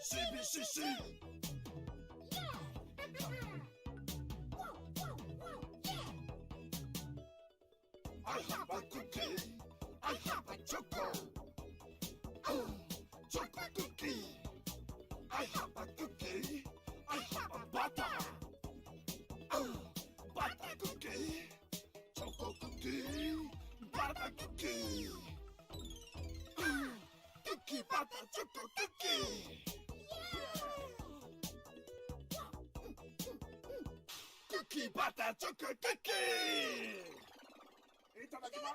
CBCC. I have a cookie. I have a choco. Choco cookie. I have a cookie. I have a butter. Butter cookie. Choco cookie. Butter cookie. Cookie butter choco cookie. Cookie butter choco cookie. いただきます。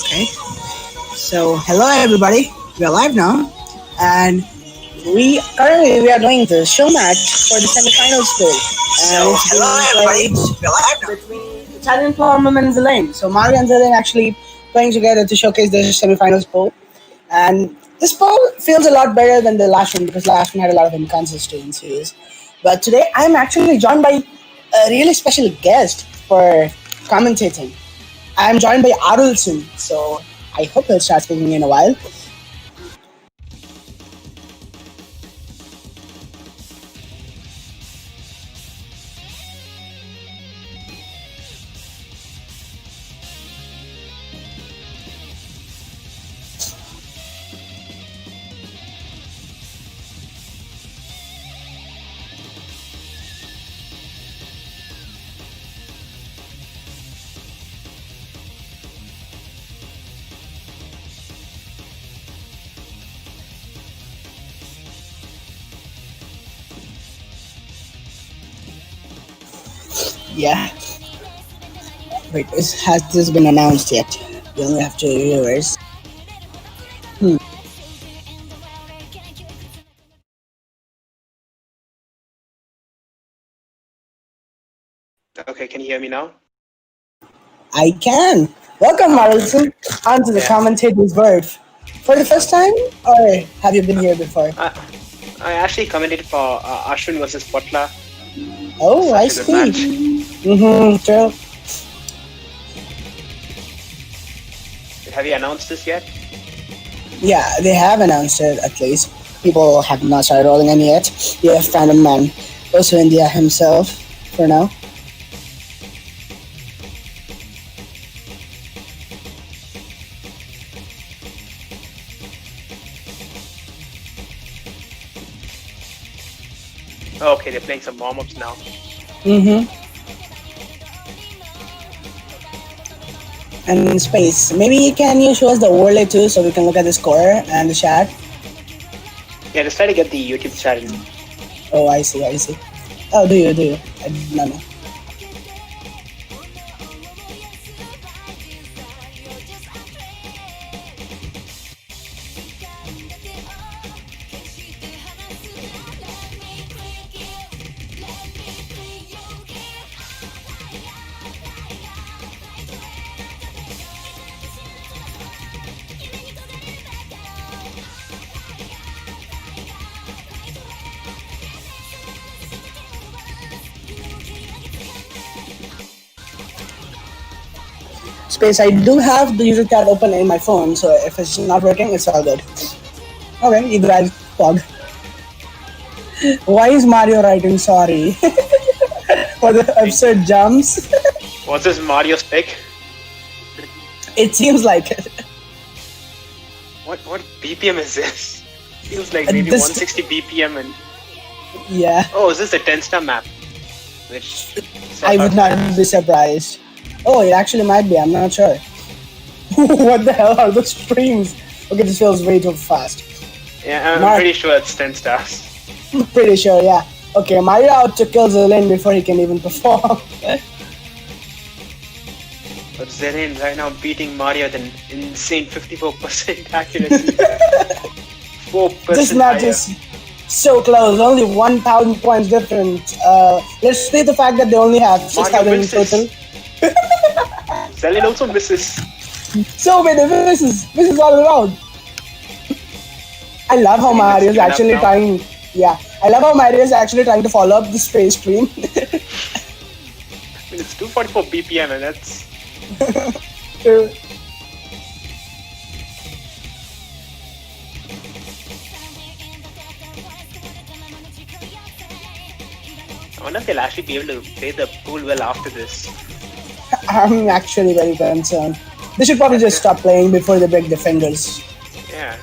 Okay, so hello everybody, we are live now, and we are doing the show match for the semifinals pool. And it's hello everybody, we are live now between Italian Plum and Xelane. So Mario and Xelane actually playing together to showcase the semifinals pool, and this poll feels a lot better than the last one because last one had a lot of inconsistencies. But today I'm actually joined by a really special guest for commentating. I'm joined by Arulson, so I hope he'll start speaking in a while. Yeah. Wait, has this been announced yet? We only have 2 viewers. Okay, can you hear me now? I can. Welcome, Arulson, onto the commentator's berth. For the first time, or have you been here before? I actually commented for Ashwin versus Potla. Oh, I see. True. Have you announced this yet? Yeah, they have announced it at least. People have not started rolling in yet. We have Phantom Man, also India himself, for now. Oh, okay, they're playing some warm-ups now. Mm-hmm. And space. Maybe can you show us the overlay too, so we can look at the score and the chat? Yeah, just try to get the YouTube chat in. Oh, I see. I see. Oh, do you? Do you? I did not know. Space. I do have the user chat open in my phone, so if it's not working, it's all good. Okay, you guys pog. Why is Mario writing sorry for the absurd jumps? What's this Mario's pick? It seems like it. What BPM is this? Feels like maybe This- 160 BPM and... Yeah, Oh, is this the 10-star map? Which... I would not be surprised. Oh, it actually might be. I'm not sure. What the hell are those streams? Okay, this feels way too fast. Yeah, I'm Mark- pretty sure it's 10 stars. Pretty sure, yeah. Okay, Mario out to kill Xelane before he can even perform. But Xelane right now beating Mario with an insane 54% accuracy. 4% This match higher. is so close, only 1,000 points different. Let's say the fact that they only have 6,000 in misses. total. Xelane also misses. So many misses all around. I love how Xelane Mario is is giving up actually now. trying. Yeah, I love how Mario is actually trying to follow up the space stream. I mean, it's 244 BPM and that's... I wonder if they'll actually be able to play the pool well after this. I'm actually very concerned. They should probably just stop playing before they break their fingers. Yeah.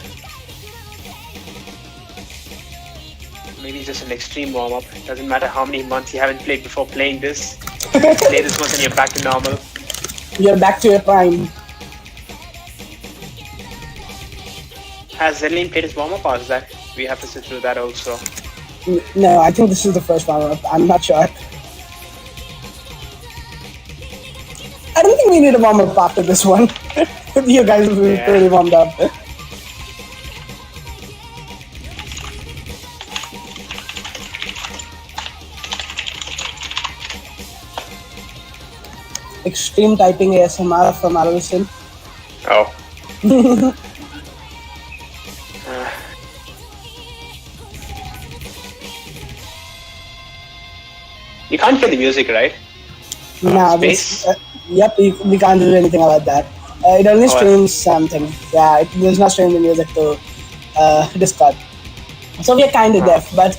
Maybe just an extreme warm-up. Doesn't matter how many months you haven't played before playing this. Play this once and you're back to normal. You're back to your prime. Has Xelane played his warm-up or is that we have to sit through that also? No, I think this is the first one. I'm not sure. I don't think we need a warm up after this one. You guys will be Yeah. pretty warmed up. Extreme typing ASMR from Alison. Oh. You can't hear the music, right? Nah, Space? yep, we can't do anything about that. It only streams something. Yeah, it does not stream the music to Discord. So we are kind of deaf, but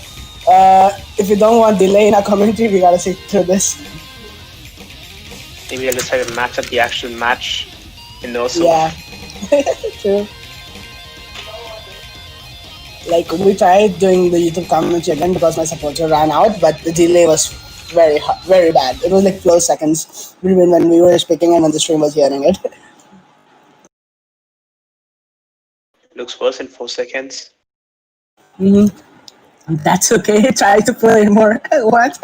if you don't want delay in our commentary, we gotta sit through this. Maybe I'll just try to match up the actual match in those. Yeah, true. Like we tried doing the YouTube commentary again because my supporter ran out, but the delay was very bad. It was like 12 seconds between when we were speaking and when the stream was hearing it. Looks worse in 4 seconds. That's okay. Try to play more. What?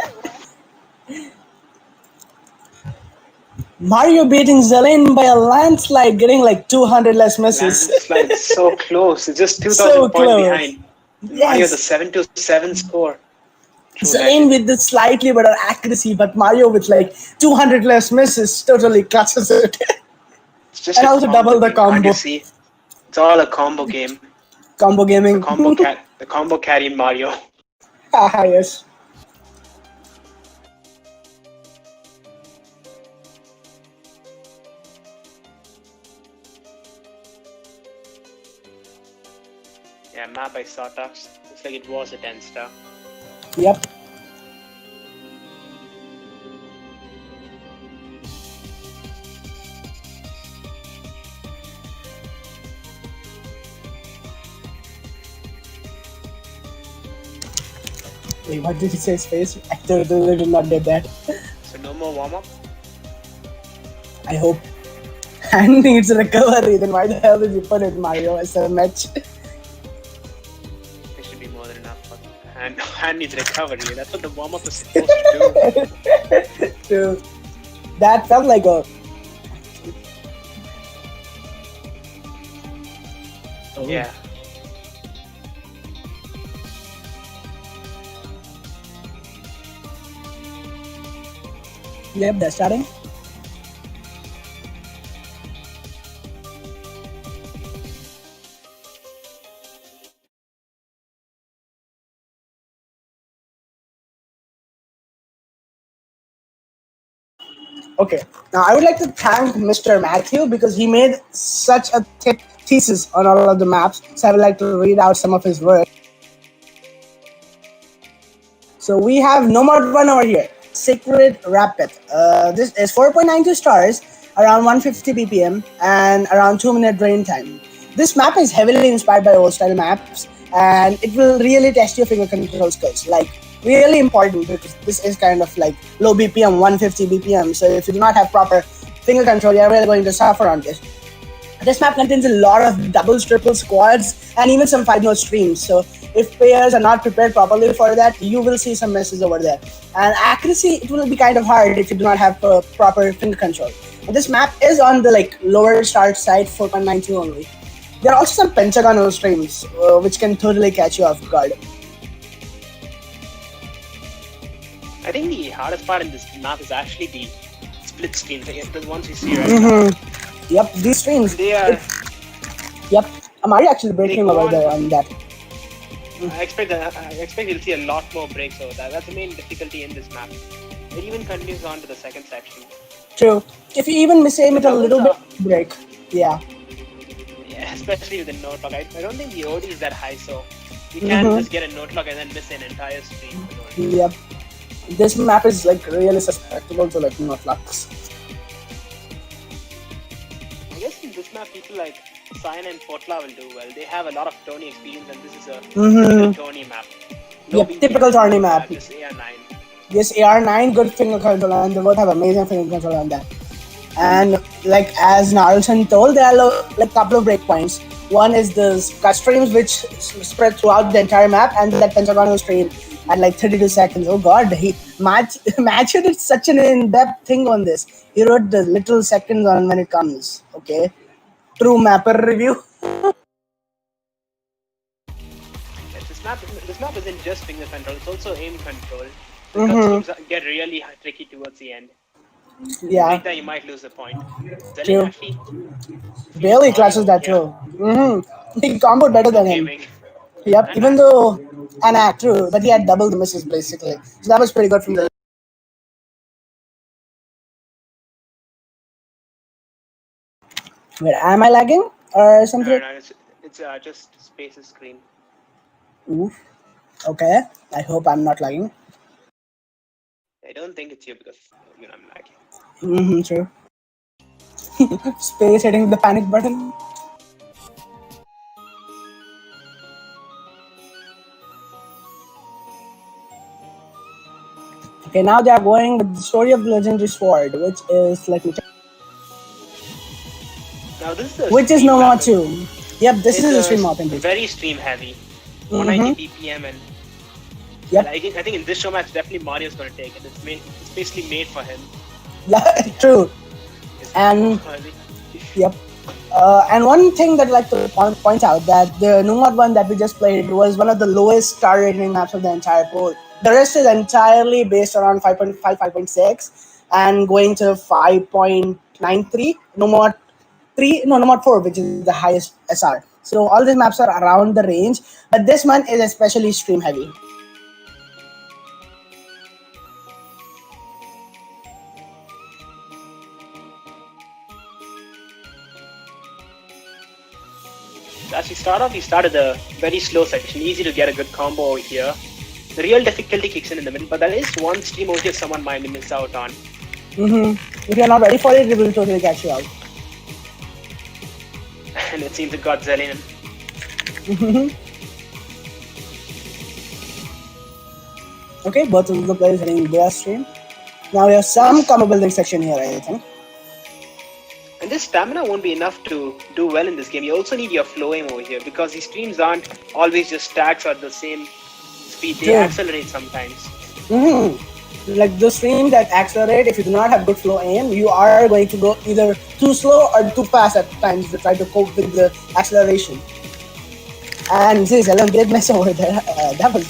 Mario beating Xelane by a landslide, getting like 200 less misses. Landslide so close. It's just 2,000 So points close. behind. Mario the Yes. 7-7 score. True Xelane legend. with the slightly better accuracy, but Mario with like 200 less misses totally clutches it. It's just And a also combo double the game, can't combo. you see? It's all a combo game. Combo gaming. The combo carry in Mario. Ah, yes. Yeah, map by Sawtux. Looks like it was a 10-star. Yep. Wait, what did he say, Space? I totally did not get that. So no more warm-up? I hope. And needs recovery, then why the hell did you put it, Mario, as a match? There should be more than enough. But hand needs recovery. That's what the warm-up is supposed to do. True. That felt like a... Yeah. Yep, they're starting. Okay, now I would like to thank Mr. Matthew because he made such a thick thesis on all of the maps. So I would like to read out some of his work. So we have Nomad 1 over here, Sacred Rapid. This is 4.92 stars, around 150 BPM, and around 2-minute drain time. This map is heavily inspired by old style maps, and it will really test your finger control skills. Like, really important because this is kind of like low BPM, 150 BPM. So if you do not have proper finger control, you're really going to suffer on this. This map contains a lot of doubles, triples, quads, and even some 5-note streams. So if players are not prepared properly for that, you will see some messes over there. And accuracy, it will be kind of hard if you do not have proper finger control. And this map is on the lower start side, 4.92 only. There are also some pentagonal streams, which can totally catch you off guard. I think the hardest part in this map is actually the split screens, the ones you see right now. Yep, these streams. They are. Yep, I'm already actually breaking over there on that. I expect you'll see a lot more breaks over that. That's the main difficulty in this map. It even continues on to the second section. True. If you even misaim it a little bit, break. Yeah. Yeah, especially with the note lock. I don't think the OD is that high, so you can't just get a note lock and then miss an entire stream. Yep. This map is really susceptible to note locks. I guess in this map, people like Cyan and Potla will do well. They have a lot of Tony experience, and this is a typical Tony map. Yep, typical Tony map. This AR9. Yes, AR9, good finger control, and they both have amazing finger control on that. And as Narlson told, there are a couple of breakpoints. One is the cut streams which spread throughout the entire map, and that pentagonal stream at 32 seconds. Oh god, Matthew did such an in-depth thing on this. He wrote the little seconds on when it comes. Okay, true mapper review. Yes, this map isn't just finger control; it's also aim control. The cut streams get really tricky towards the end. Yeah. Like that, you might lose the point. Xelane actually barely clutches that throw. He comboed better than him. Yep, and even though true, but he had double the misses basically. So that was pretty good from the. Wait, am I lagging or something? No, it's just Space's screen. Oof. Okay, I hope I'm not lagging. I don't think it's you because I'm lagging. True. Space hitting the panic button. Okay, now they are going with the story of the legendary sword, which is let me check. Now this is which is Nomad 2. Yep, this is a stream map indeed. Very stream heavy. 190 BPM and yep. I think in this show match definitely Mario's gonna take it. It's basically made for him. True. And yep. And one thing that I'd like to point out that the Nomad one that we just played was one of the lowest star rating maps of the entire pool. The rest is entirely based around 5.5, 5.6 and going to 5.93. Nomad 4, which is the highest SR. So all these maps are around the range, but this one is especially stream heavy. Actually, start off, you started a very slow section, easy to get a good combo over here. The real difficulty kicks in the middle, but there is one stream over here someone might miss out on. If you're not ready for it, it will totally catch you out. And it seems it got Xelane. Okay, both of the players hitting their stream. Now we have some combo building section here, I think. And this stamina won't be enough to do well in this game. You also need your flow aim over here because these streams aren't always just stacks at the same speed. They accelerate sometimes. Like the streams that accelerate, if you do not have good flow aim, you are going to go either too slow or too fast at times to try to cope with the acceleration. And see, Xelane did miss over there. That was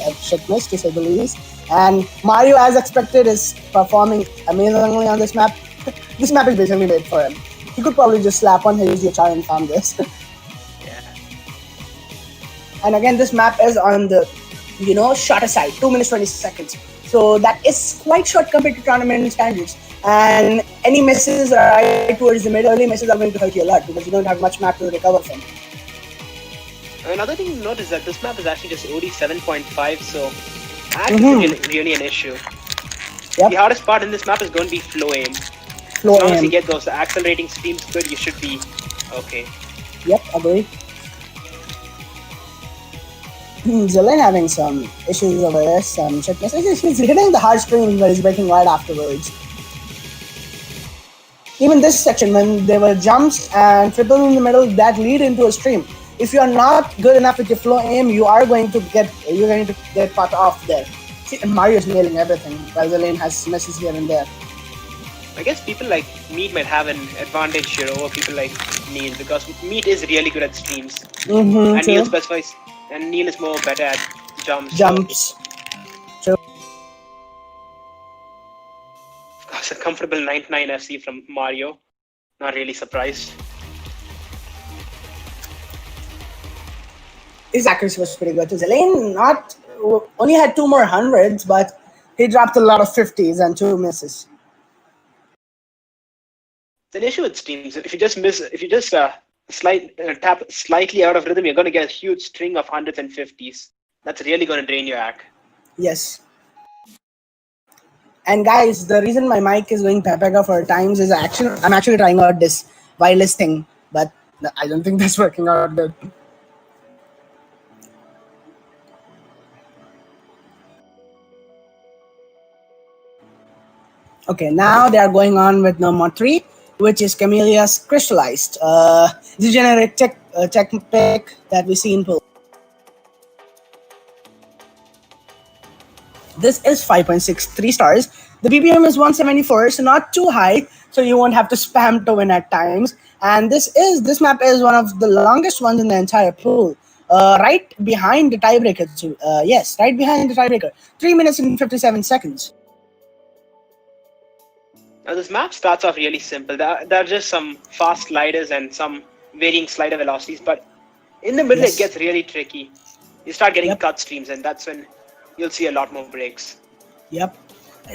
a shit miss, to say the least. And Mario, as expected, is performing amazingly on this map. This map is basically made for him. He could probably just slap on his HR and farm this. Yeah. And again, this map is on the, shorter side, 2 minutes 20 seconds. So that is quite short compared to tournament standards. And any misses right towards the mid, early misses are going to hurt you a lot because you don't have much map to recover from. Another thing to note is that this map is actually just OD 7.5, so that isn't really an issue. Yep. The hardest part in this map is going to be flow aim. As long as you get those accelerating streams good, you should be okay. Yep, agree. Xelane having some issues over there, some shit misses. He's hitting the hard streams, but he's breaking right afterwards. Even this section, when there were jumps and triples in the middle that lead into a stream, if you are not good enough with your flow aim, you're going to get caught off there. See, Mario's nailing everything, while Xelane has misses here and there. I guess people like Meat might have an advantage here over people like Neil because Meat is really good at streams. And Neil specifies, and Neil is more better at jumps. True. It's a comfortable 99 FC from Mario. Not really surprised. His accuracy was pretty good. Xelane only had 2 more hundreds, but he dropped a lot of 50s and 2 misses. It's an issue with streams. If you just tap slightly out of rhythm, you're going to get a huge string of 100s and 50s. That's really going to drain your AC. Yes. And guys, the reason my mic is going pepega for times is I'm actually trying out this wireless thing, but I don't think that's working out good. Okay, now they are going on with number 3, which is Camellia's Crystallized. The generic tech pick that we see in pool. This is 5.63 stars. The BPM is 174, so not too high, so you won't have to spam to win at times. And this map is one of the longest ones in the entire pool. Right behind the tiebreaker. Yes, right behind the tiebreaker. 3 minutes and 57 seconds. Now this map starts off really simple. There are just some fast sliders and some varying slider velocities, but in the middle it gets really tricky. You start getting cut streams, and that's when you'll see a lot more breaks. Yep.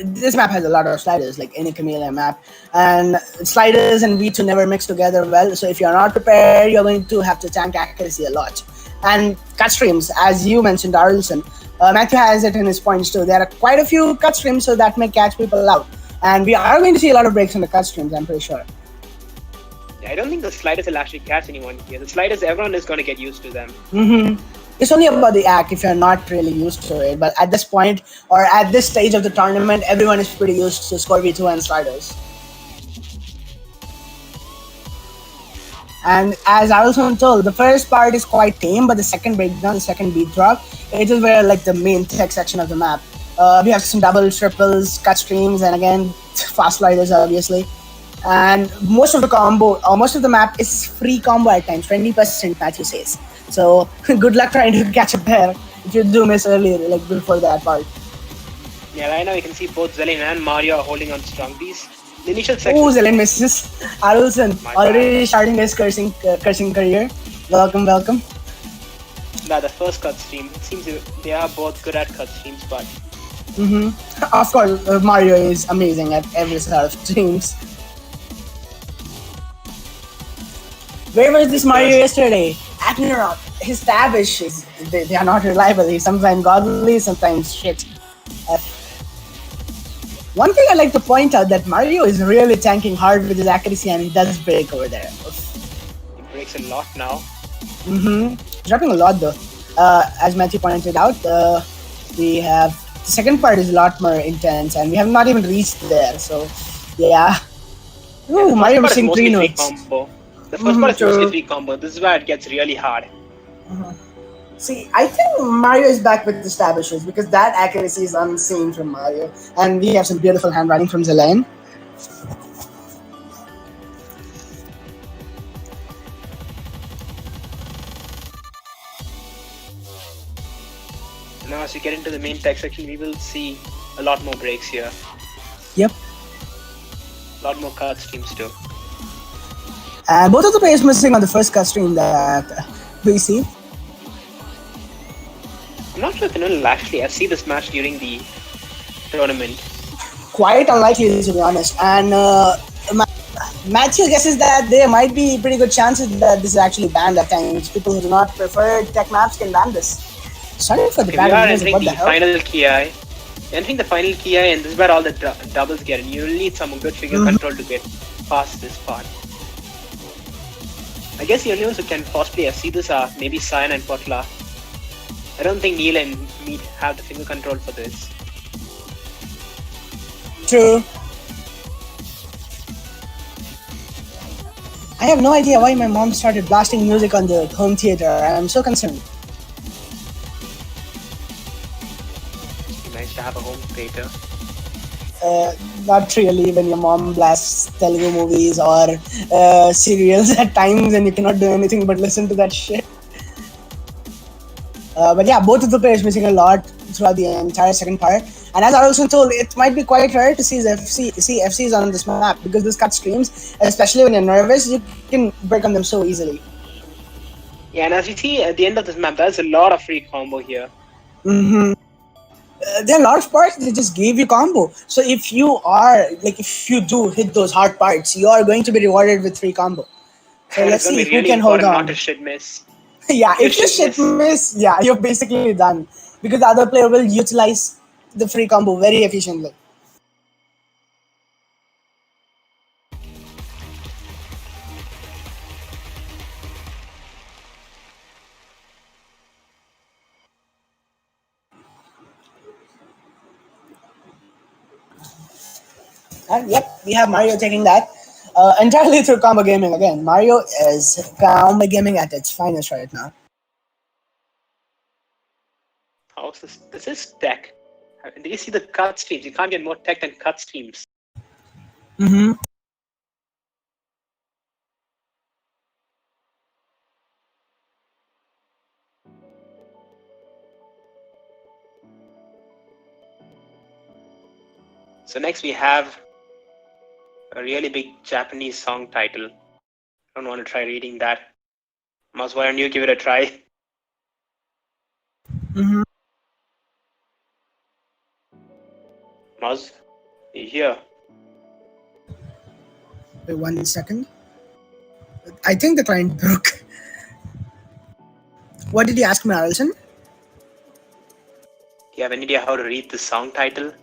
This map has a lot of sliders, like any Camellia map. And sliders and V2 never mix together well, so if you're not prepared, you're going to have to tank accuracy a lot. And cut streams, as you mentioned, Arlson. Matthew has it in his points too. There are quite a few cut streams, so that may catch people out. And we are going to see a lot of breaks on the cut streams, I'm pretty sure. Yeah, I don't think the sliders will actually catch anyone here. The sliders, everyone is going to get used to them. It's only about the act if you're not really used to it. But at this point, or at this stage of the tournament, everyone is pretty used to score V2 and sliders. And as Alison told, the first part is quite tame, but the second breakdown, the second beat drop, it is where like the main tech section of the map. We have some doubles, triples, cut streams, and again, fast sliders, obviously. And most of the map is free combo at times, 20% Matthew says. So good luck trying to catch up there if you do miss earlier, like before that part. Yeah, right now you can see both Xelane and Mario are holding on strong. The initial section. Oh, Xelane misses. Arlson already starting his cursing career. Welcome. Nah, the first cut stream. It seems they are both good at cut streams, but. Of course, Mario is amazing at every sort of streams. Where was this Mario yesterday? his stab is they are not reliable. He's sometimes godly, sometimes shit. Uh, One thing I'd like to point out that Mario is really tanking hard with his accuracy and he does break over there. He breaks a lot now. Dropping a lot though. As Matthew pointed out, we have the second part is a lot more intense and we have not even reached there. So, yeah. Ooh, Mario missing three notes. Combo. The first part is mostly free combo. This is where it gets really hard. See, I think Mario is back with the stab issues because that accuracy is unseen from Mario. And we have some beautiful handwriting from Xelane. Now, as we get into the main tech section, we will see a lot more breaks here. Yep. A lot more card streams too. And both of the players missing on the first cut stream that we see. I'm not sure if anyone will actually see this match during the tournament. Quite unlikely, to be honest. And Matthew guesses that there might be pretty good chances that this is actually banned at times. People who do not prefer tech maps can ban this. Sorry for the We bad are news. entering the final Ki. Entering the final Ki, and this is where all the doubles get in. You will need some good figure control to get past this part. I guess the only ones who can possibly see this are maybe Cyan and Potla. I don't think Neil and Meat have the finger control for this. True. I have no idea why my mom started blasting music on the home theater. I'm so concerned. It's nice to have a home theater. Not really when your mom blasts Telugu movies or serials at times and you cannot do anything but listen to that shit. But yeah, both of the players missing a lot throughout the entire second part. And as I also told, it might be quite rare to see FCs on this map because this cut streams, especially when you're nervous, you can break on them so easily. Yeah, and as you see at the end of this map, there's a lot of free combo here. There are a lot of parts that just give you combo. So if you do hit those hard parts, you are going to be rewarded with free combo. So let's see who can hold on. Not to shit miss. Yeah, if you shit miss, yeah, you're basically done. Because the other player will utilize the free combo very efficiently. And yep, we have Mario taking that entirely through combo gaming again. Mario is combo gaming at its finest right now. How's this? This is tech. Did you see the cut streams? You can't get more tech than cut streams. So next we have a really big Japanese song title. I don't want to try reading that. Mouse, why don't you give it a try? Mouse, you here? Wait 1 second. I think the client broke. What did you ask me, Arlson? Do you have any idea how to read the song title?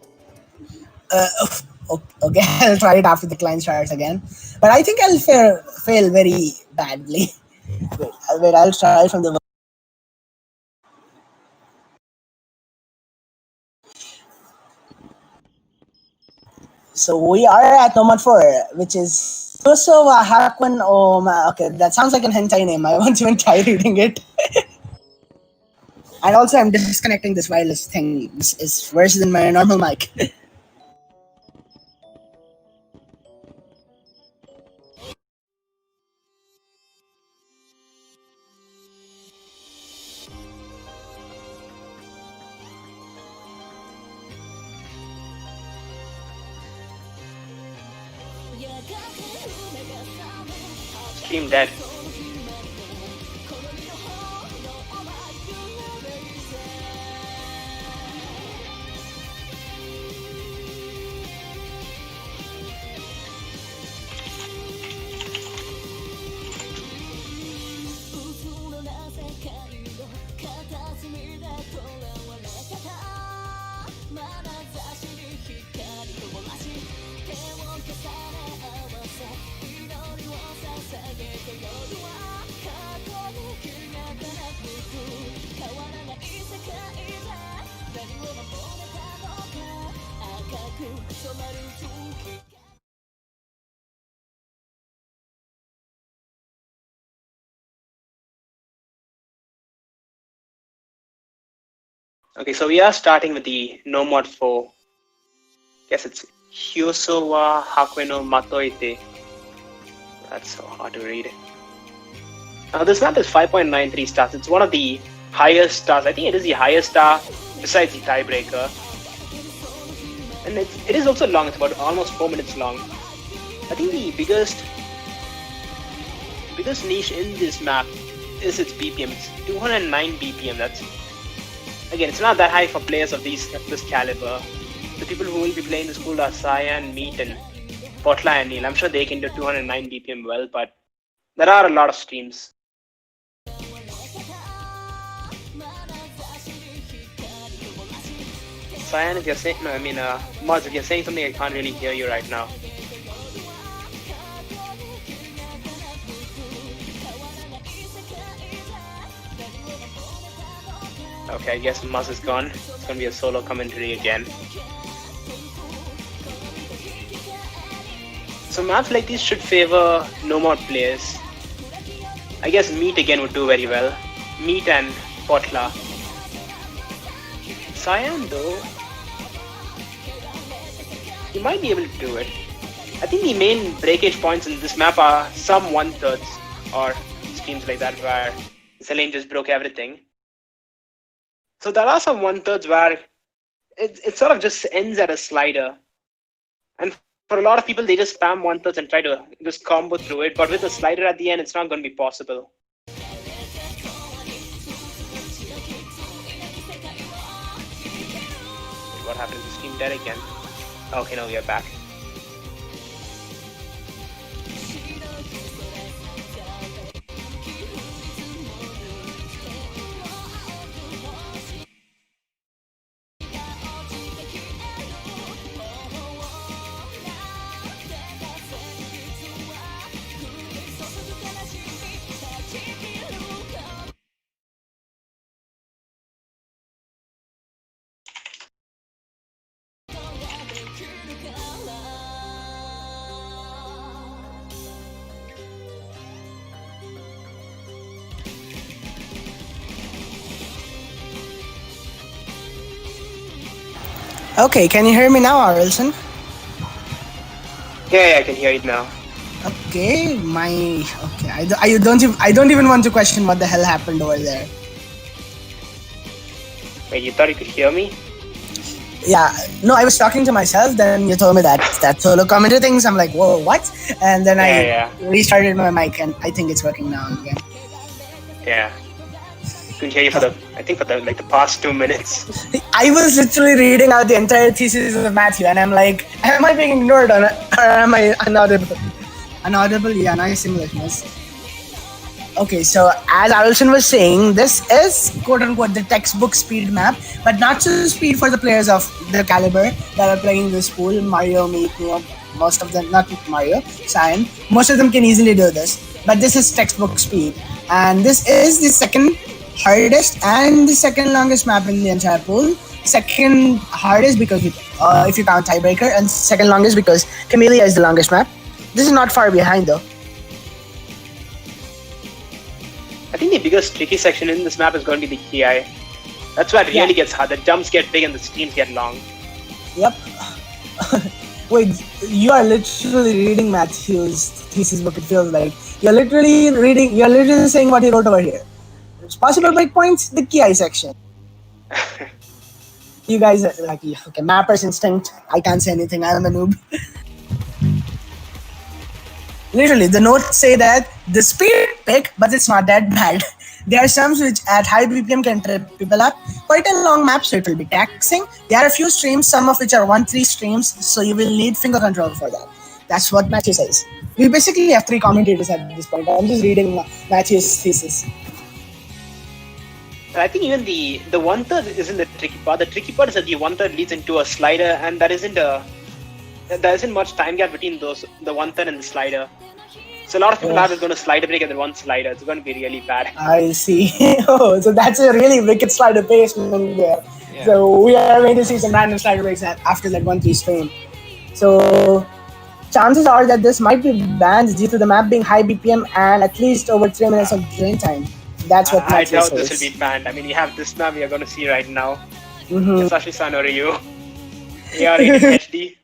Okay, I'll try it after the client starts again. But I think I'll fail very badly. Wait, I'll try from the... So we are at Nomad 4, which is Kusowa Hakun Oma. Okay, that sounds like an hentai name. I won't even try reading it. And also, I'm disconnecting this wireless thing. This is worse than my normal mic. Stream dead. Okay, so we are starting with the no mod 4. Guess it's Hyoso wa Hakue no Matoite. That's so hard to read. Now this map is 5.93 stars. It's one of the highest stars. I think it is the highest star besides the tiebreaker. And it is also long. It's about almost 4 minutes long. I think the biggest niche in this map is its BPM. It's 209 BPM. That's, again, it's not that high for players of this caliber. The people who will be playing this pool are Cyan, Meat, and Potla and Neil. I'm sure they can do 209 BPM well, but there are a lot of streams. Cyan, if you're saying, no, I mean, Moz, if you're saying something, I can't really hear you right now. Okay, I guess Maz is gone. It's gonna be a solo commentary again. So maps like these should favor no mod players. I guess Meat again would do very well. Meat and Potla. Cyan though, he might be able to do it. I think the main breakage points in this map are some 1/3 or streams like that where Xelane just broke everything. So there are some 1/3 where it sort of just ends at a slider. And for a lot of people, they just spam 1/3 and try to just combo through it. But with a slider at the end, it's not going to be possible. What happened to the stream dead again? Okay, no, we are back. Okay, can you hear me now, Arlson? Yeah, I can hear it now. Okay, I don't even want to question what the hell happened over there. Wait, you thought you could hear me? Yeah, no, I was talking to myself. Then you told me that solo commentary things. I'm like, whoa, what? And then I restarted my mic, and I think it's working now again. Yeah, couldn't hear you for the past 2 minutes. I was literally reading out the entire thesis of Matthew, and I'm like, am I being ignored or am I inaudible? Inaudible, yeah, nice English, miss. Okay, so as Alison was saying, this is quote-unquote the textbook speed map, but not so speed for the players of the caliber that are playing this pool. Mario, Meat, most of them, not Mario, Cyan, most of them can easily do this, but this is textbook speed. And this is the second hardest and the second longest map in the entire pool. Second hardest because if you count tiebreaker, and second longest because Camellia is the longest map. This is not far behind though. I think the biggest tricky section in this map is going to be the Ki. That's where it really gets hard. The jumps get big and the streams get long. Yep. Wait, you are literally reading Matthew's thesis book, it feels like. You're literally saying what he wrote over here. It's possible breakpoints, the Ki section. You guys are like, okay, Mapper's instinct. I can't say anything, I'm a noob. Literally, the notes say that the speed pick, but it's not that bad. There are some which at high BPM can trip people up. Quite a long map, so it will be taxing. There are a few streams, some of which are 1-3 streams, so you will need finger control for that. That's what Matthew says. We basically have 3 commentators at this point. I'm just reading Matthew's thesis. I think even the 1/3 isn't the tricky part. The tricky part is that the 1/3 leads into a slider, and there isn't much time gap between the 1/3 and the slider. So a lot of people are just going to slider break at the one slider. It's going to be really bad. I see. Oh, so that's a really wicked slider pace there. Yeah. So we are going to see some random slider breaks after that 1-3 stream. So chances are that this might be banned due to the map being high BPM and at least over 3 minutes of drain time. That's what I doubt this will be banned. I mean, you have this map we are going to see right now. Yasashi-san or Ryu. AR8 HD.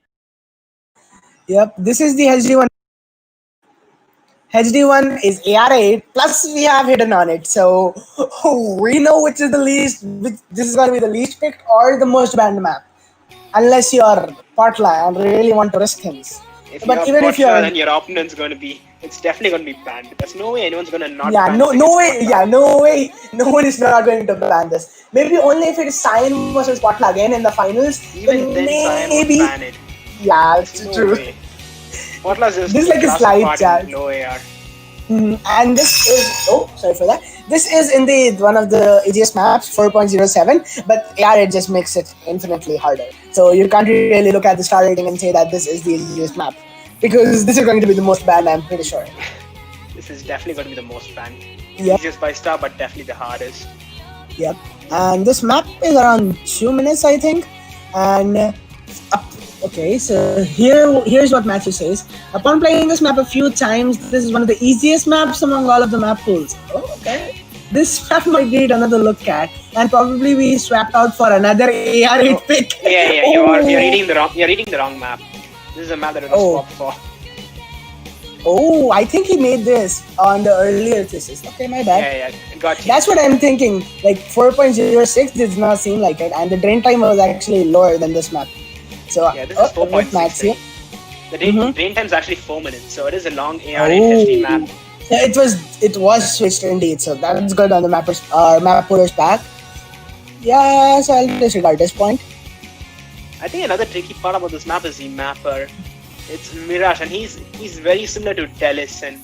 Yep, this is the HD1. HD1 is AR8 plus we have hidden on it, so we know which is the least. Which this is going to be the least picked or the most banned map, unless you're Potla and really want to risk things. If But you're even if Potla, you're then your opponent's going to be. It's definitely going to be banned. There's no way anyone's going to not yeah, ban no, this no against way, Potla. yeah, no way, no one is not going to ban this. Maybe only if it is Cyan versus Potla again in the finals. Even then, Cyan would maybe. ban it. Yeah, There's it's no true. way. Potla's just This is like a class slight apart chance. in low AR. And this is sorry for that. This is indeed one of the easiest maps, 4.07, but AR it just makes it infinitely harder. So you can't really look at the star rating and say that this is the easiest map, because this is going to be the most banned, I'm pretty sure. This is definitely going to be the most banned. Yep. Easiest by star, but definitely the hardest. Yep. And this map is around 2 minutes, I think. And okay, so here's what Matthew says. Upon playing this map a few times, this is one of the easiest maps among all of the map pools. Oh, okay. This map might need another look at, and probably we swapped out for another AR8 pick. Yeah, you're reading the wrong map. This is a map that it was swapped for. Oh, I think he made this on the earlier thesis. Okay, my bad. Yeah, got you. That's what I'm thinking. Like 4.06 did not seem like it, and the drain time was actually lower than this map. So yeah, this is 4.6. The drain time is actually 4 minutes, so it is a long AR8 HD map. Yeah, it was switched indeed, so that's good on the map puller's back. Yeah, so I'll disregard this point. I think another tricky part about this map is the mapper. It's Mirage, and he's very similar to Delis, and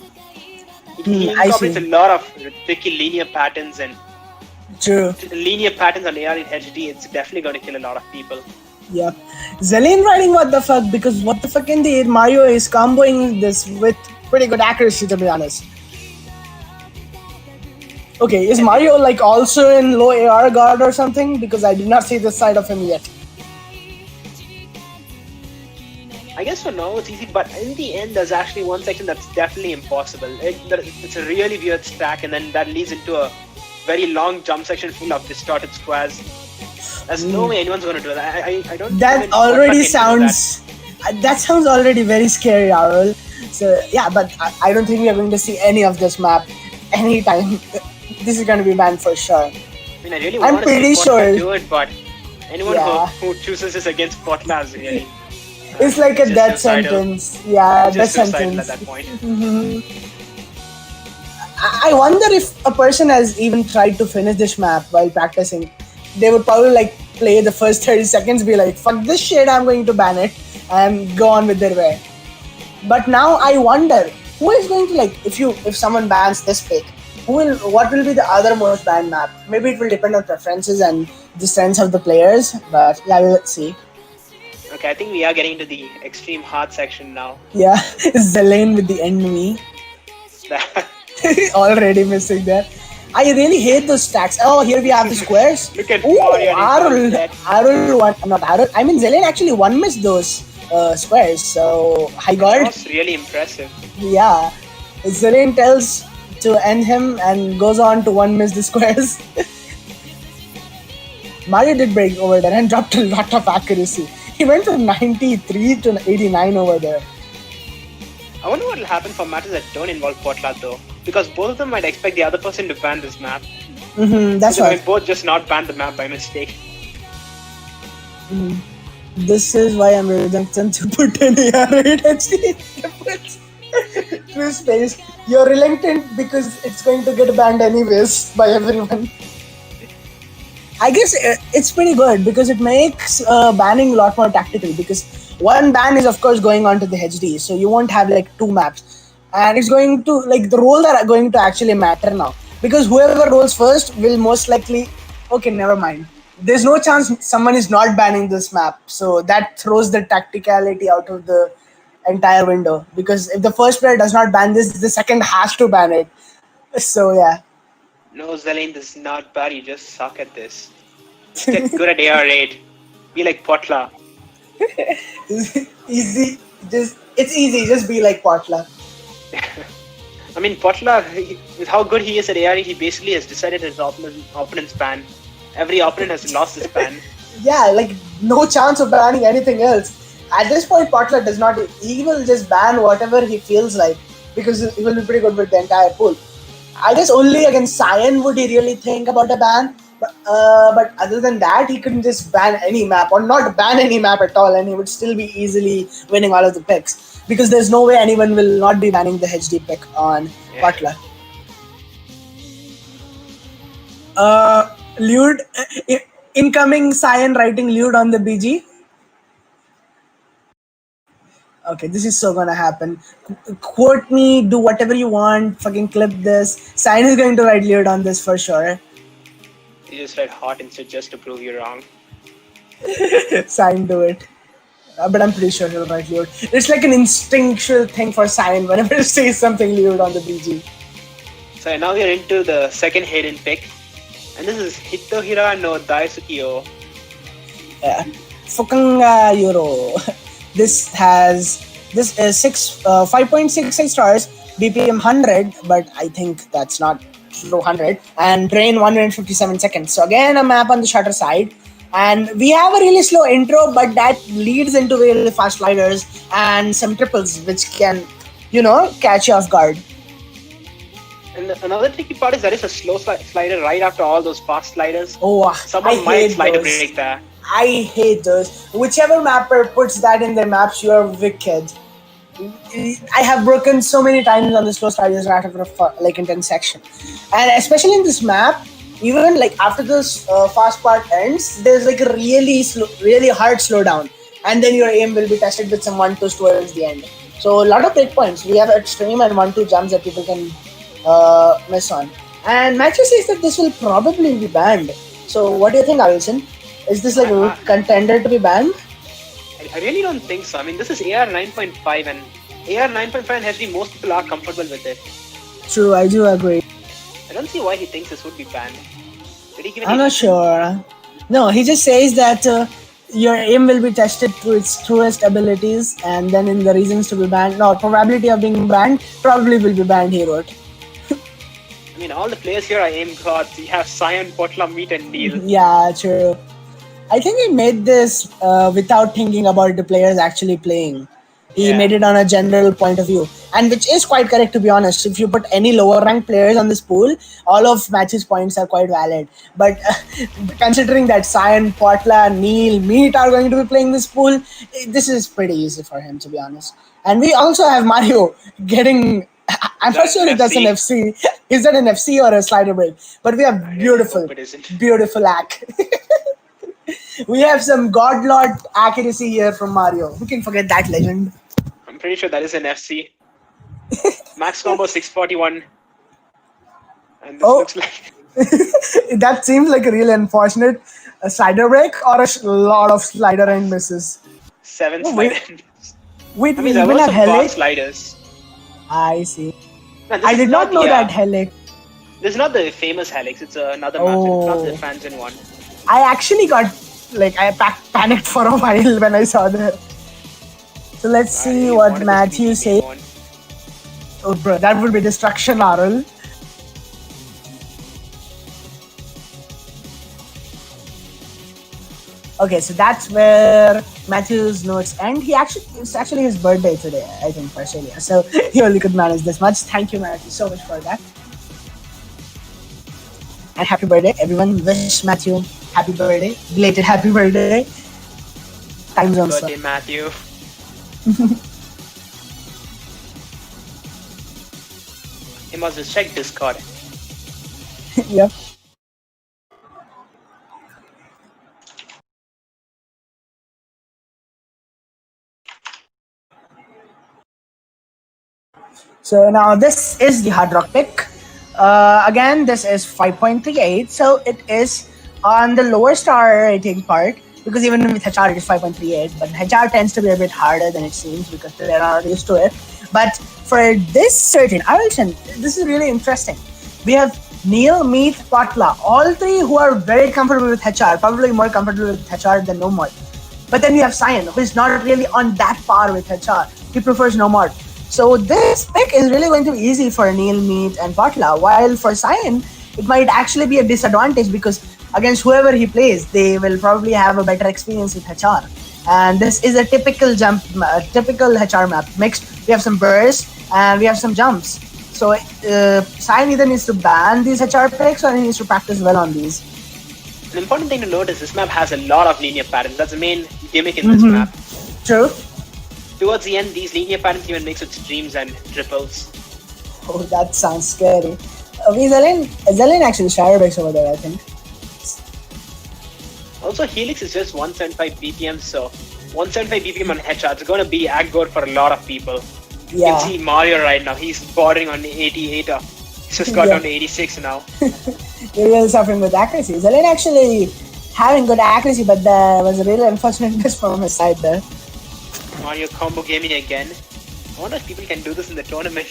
he incorporates a lot of tricky linear patterns and true linear patterns on AR8 HD. It's definitely going to kill a lot of people. Yep. Xelane riding what the fuck, because what the fuck indeed, Mario is comboing this with pretty good accuracy, to be honest. Okay, is Mario like also in low AR guard or something? Because I did not see this side of him yet. I guess for now it's easy, but in the end there's actually one section that's definitely impossible. It's a really weird stack, and then that leads into a very long jump section full of distorted squares. There's no way anyone's going to do that. I don't. That already sounds. That sounds already very scary, Arul. So yeah, but I don't think we are going to see any of this map anytime. This is going to be banned for sure. I mean, I really want to see Potla do it, but anyone who chooses this against Potla is really. It's like a death sentence. Yeah, death sentence. At that point. I wonder if a person has even tried to finish this map while practicing. They would probably like play the first 30 seconds, be like, fuck this shit, I'm going to ban it, and go on with their way. But now I wonder, who is going to like, if someone bans this pick, what will be the other most banned map? Maybe it will depend on preferences and the sense of the players, but yeah, let's see. Okay, I think we are getting to the extreme hard section now. Yeah, Xelane with the enemy. Already missing there. I really hate those stacks. Oh, here we have the squares. Look at Arul one, not Arul. I mean, Xelane actually one missed those squares. So high guard. That's really impressive. Yeah, Xelane tells to end him and goes on to one miss the squares. Mario did break over there and dropped a lot of accuracy. He went from 93 to 89 over there. I wonder what will happen for matches that don't involve Potla though, because both of them might expect the other person to ban this map. That's so right. They might both just not ban the map by mistake. This is why I'm reluctant to put an AR8 HD True space. You're reluctant because it's going to get banned anyways by everyone. I guess it's pretty good because it makes banning a lot more tactical, because one ban is of course going on to the HD, so you won't have like two maps, and it's going to like the roles are going to actually matter now, because whoever rolls first will most likely, okay, never mind. There's no chance someone is not banning this map, so that throws the tacticality out of the entire window, because if the first player does not ban this, the second has to ban it. So yeah. No, Xelane, this is not bad. You just suck at this. Just get good at AR8. Be like Potla. Easy. It's easy. Just be like Potla. I mean, Potla, with how good he is at AR8, he basically has decided his opponent's ban. Every opponent has lost his ban. Yeah, like no chance of banning anything else. At this point, Potler does not. He will just ban whatever he feels like because he will be pretty good with the entire pool. I guess only against Cyan would he really think about a ban. But other than that, he couldn't just ban any map or not ban any map at all, and he would still be easily winning all of the picks because there's no way anyone will not be banning the HD pick on Butler. Lude, incoming Cyan writing Lude on the BG. Okay, this is so gonna happen. Quote me, do whatever you want, fucking clip this. Cyan is going to write Lude on this for sure. You just read hot instead just to prove you wrong. Cyan, do it. But I'm pretty sure he'll write Lude. It's like an instinctual thing for Cyan whenever he says something Lude on the BG. So now we are into the second hidden pick. And this is Hitohira no Daisuke-o. Yeah. Fucking Euro. This is 5.66 stars, BPM 100, but I think that's not true 100, and drain 157 seconds. So again, a map on the shutter side. And we have a really slow intro, but that leads into really fast sliders and some triples, which can, catch you off guard. And another tricky part is there is a slow slider right after all those fast sliders. Oh, someone might slide a break there. I hate those. Whichever mapper puts that in their maps, you are wicked. I have broken so many times on the slow sliders right after like intense section, and especially in this map, even like after this fast part ends, there's like a really hard slowdown, and then your aim will be tested with some 1-2s towards the end. So a lot of breakpoints. We have extreme and 1-2 jumps that people can miss on. And Matthew says that this will probably be banned. So what do you think, Alison? Is this like a contender to be banned? I really don't think so. I mean, this is AR 9.5 and AR 9.5 and HD, most people are comfortable with it. True, I do agree. I don't see why he thinks this would be banned. Did he give I'm not sure. No, he just says that your aim will be tested through its truest abilities, and then in the reasons to be banned, probability of being banned, probably will be banned, he wrote. I mean, all the players here are aim gods. You have Cyan, Potla, Meat, and Neil. Yeah, true. I think he made this without thinking about the players actually playing. He made it on a general point of view, and which is quite correct, to be honest. If you put any lower ranked players on this pool, all of Match's points are quite valid. But considering that Cyan, Potla, Neil, Meat are going to be playing this pool, this is pretty easy for him, to be honest. And we also have Mario getting... I'm not sure if that's an FC. Is that an FC or a slider break? But we have beautiful hack. We have some godlord accuracy here from Mario. Who can forget that legend? I'm pretty sure that is an FC. Max combo 641. And this looks like... That seems like a really unfortunate slider break or a lot of slider end misses. 7 slider ends. Wait, I mean, there were some fast sliders. I see. I did not know that Helix. This is not the famous Helix. It's another map. It's not the Fanzine one. I actually got... I panicked for a while when I saw that. So let's see what Matthew says. Oh, bro, that would be destruction, Arul. Okay, so that's where Matthew's notes end. It's actually his birthday today, I think, for Australia. So he only could manage this much. Thank you, Matthew, so much for that. And happy birthday. Everyone wish Matthew happy birthday. Belated happy birthday. Time zone. Birthday, Matthew. He must have checked Discord. Yep. So now this is the Hard Rock pick. Again, this is 5.38, so it is on the lower star rating part, because even with HR it is 5.38, but HR tends to be a bit harder than it seems because they're not used to it. But for this certain, Arlton, this is really interesting. We have Neil, Meath, Patla, all three who are very comfortable with HR, probably more comfortable with HR than No More. But then we have Cyan, who is not really on that par with HR. He prefers No More. So this pick is really going to be easy for Neil, Meath, and Patla, while for Cyan, it might actually be a disadvantage because against whoever he plays, they will probably have a better experience with HR. And this is a typical HR map. Mixed, we have some bursts and we have some jumps. So Cyan either needs to ban these HR picks or he needs to practice well on these. An important thing to note is this map has a lot of linear patterns. That's the main gimmick in this map. True. Towards the end, these linear patterns even mix with streams and ripples. Oh, that sounds scary. Xelane actually shadow breaks over there, I think. Also, Helix is just 175 BPM, so 175 BPM on headshot is going to be aggro for a lot of people. Yeah. You can see Mario right now. He's bordering on 88. He's just got down to 86 now. You're really suffering with accuracy. Xelane actually having good accuracy, but there was a really unfortunate miss from his side there. Mario combo gaming again. I wonder if people can do this in the tournament.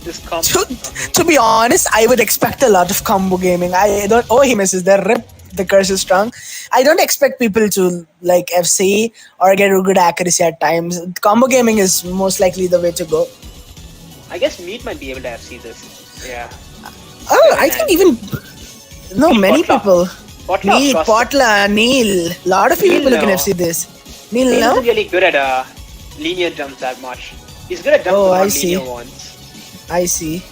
This combo. To be honest, I would expect a lot of combo gaming. I don't. Oh, he misses there. Rip. The curse is strong. I don't expect people to like FC or get a good accuracy at times. Combo gaming is most likely the way to go. I guess Meat might be able to FC this. Yeah. Oh, I think even many people. Meat, Potla, Neil. A lot of people can FC this. Neil isn't really good at linear jumps that much. He's good at jumps linear ones. I see.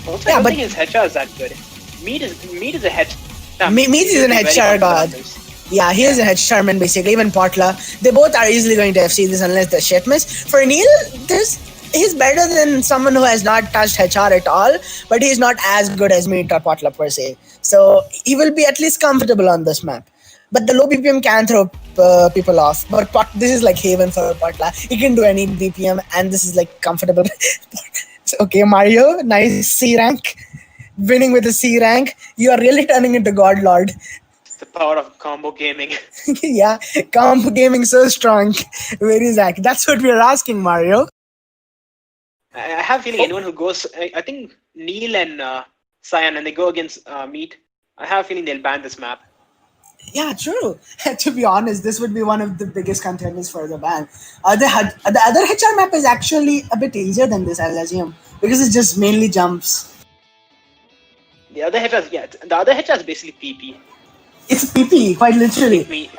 Also, I don't think his headshot is that good. Meat is a head. Meat is an headshot god. Yeah, he is a headshot man basically. Even Potla, they both are easily going to FC this unless the shit miss. For Neil, he's better than someone who has not touched headshot at all, but he's not as good as Meat or Potla per se. So he will be at least comfortable on this map. But the low BPM can throw people off. But this is like haven for Potla. He can do any BPM, and this is like comfortable. Okay, Mario, nice C rank. Winning with a C rank, you are really turning into God Lord. It's the power of combo gaming. Yeah, combo gaming so strong. Where is that? That's what we're asking, Mario. I have a feeling anyone who goes, I think Neil and Cyan, and they go against Meat, I have a feeling they'll ban this map. Yeah, true. To be honest, this would be one of the biggest contenders for the ban. The other HR map is actually a bit easier than this, I'll assume, because it's just mainly jumps. The other headshot is basically PP. It's PP, quite literally.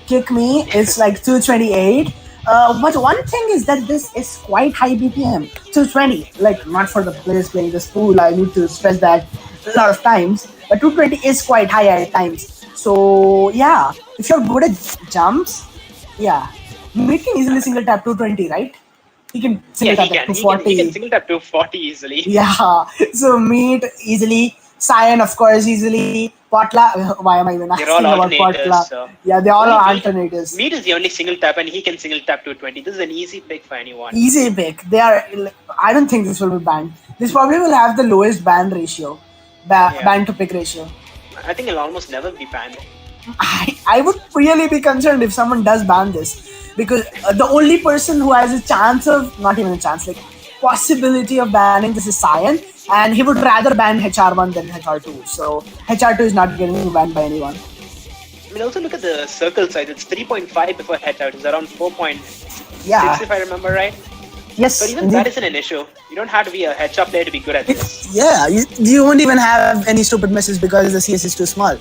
Kick me, it's like 228. But one thing is that this is quite high BPM. 220, like not for the players playing this pool, I need to stress that a lot of times. But 220 is quite high at times. So yeah, if you're good at jumps, yeah. Meat can easily single tap 220, right? He can single tap 240. He can single tap 240 easily. Yeah, so Meat easily. Cyan, of course, easily. Potla, why am I even asking about Potla? So. Yeah, they all are alternators. Meat is the only single tap, and he can single tap 220. This is an easy pick for anyone. Easy pick. They are. I don't think this will be banned. This probably will have the lowest ban ratio, ban to pick ratio. I think it'll almost never be banned. I would really be concerned if someone does ban this, because the only person who has a chance of, not even a chance, like possibility of banning this is Cyan, and he would rather ban HR1 than HR2. So HR2 is not getting banned by anyone. I mean, also look at the circle size. It's 3.5 before HR2. It's around 4.6 if I remember right. Yes. But even that isn't an issue. You don't have to be a headshot player to be good at this. Yeah, you won't even have any stupid misses because the CS is too small.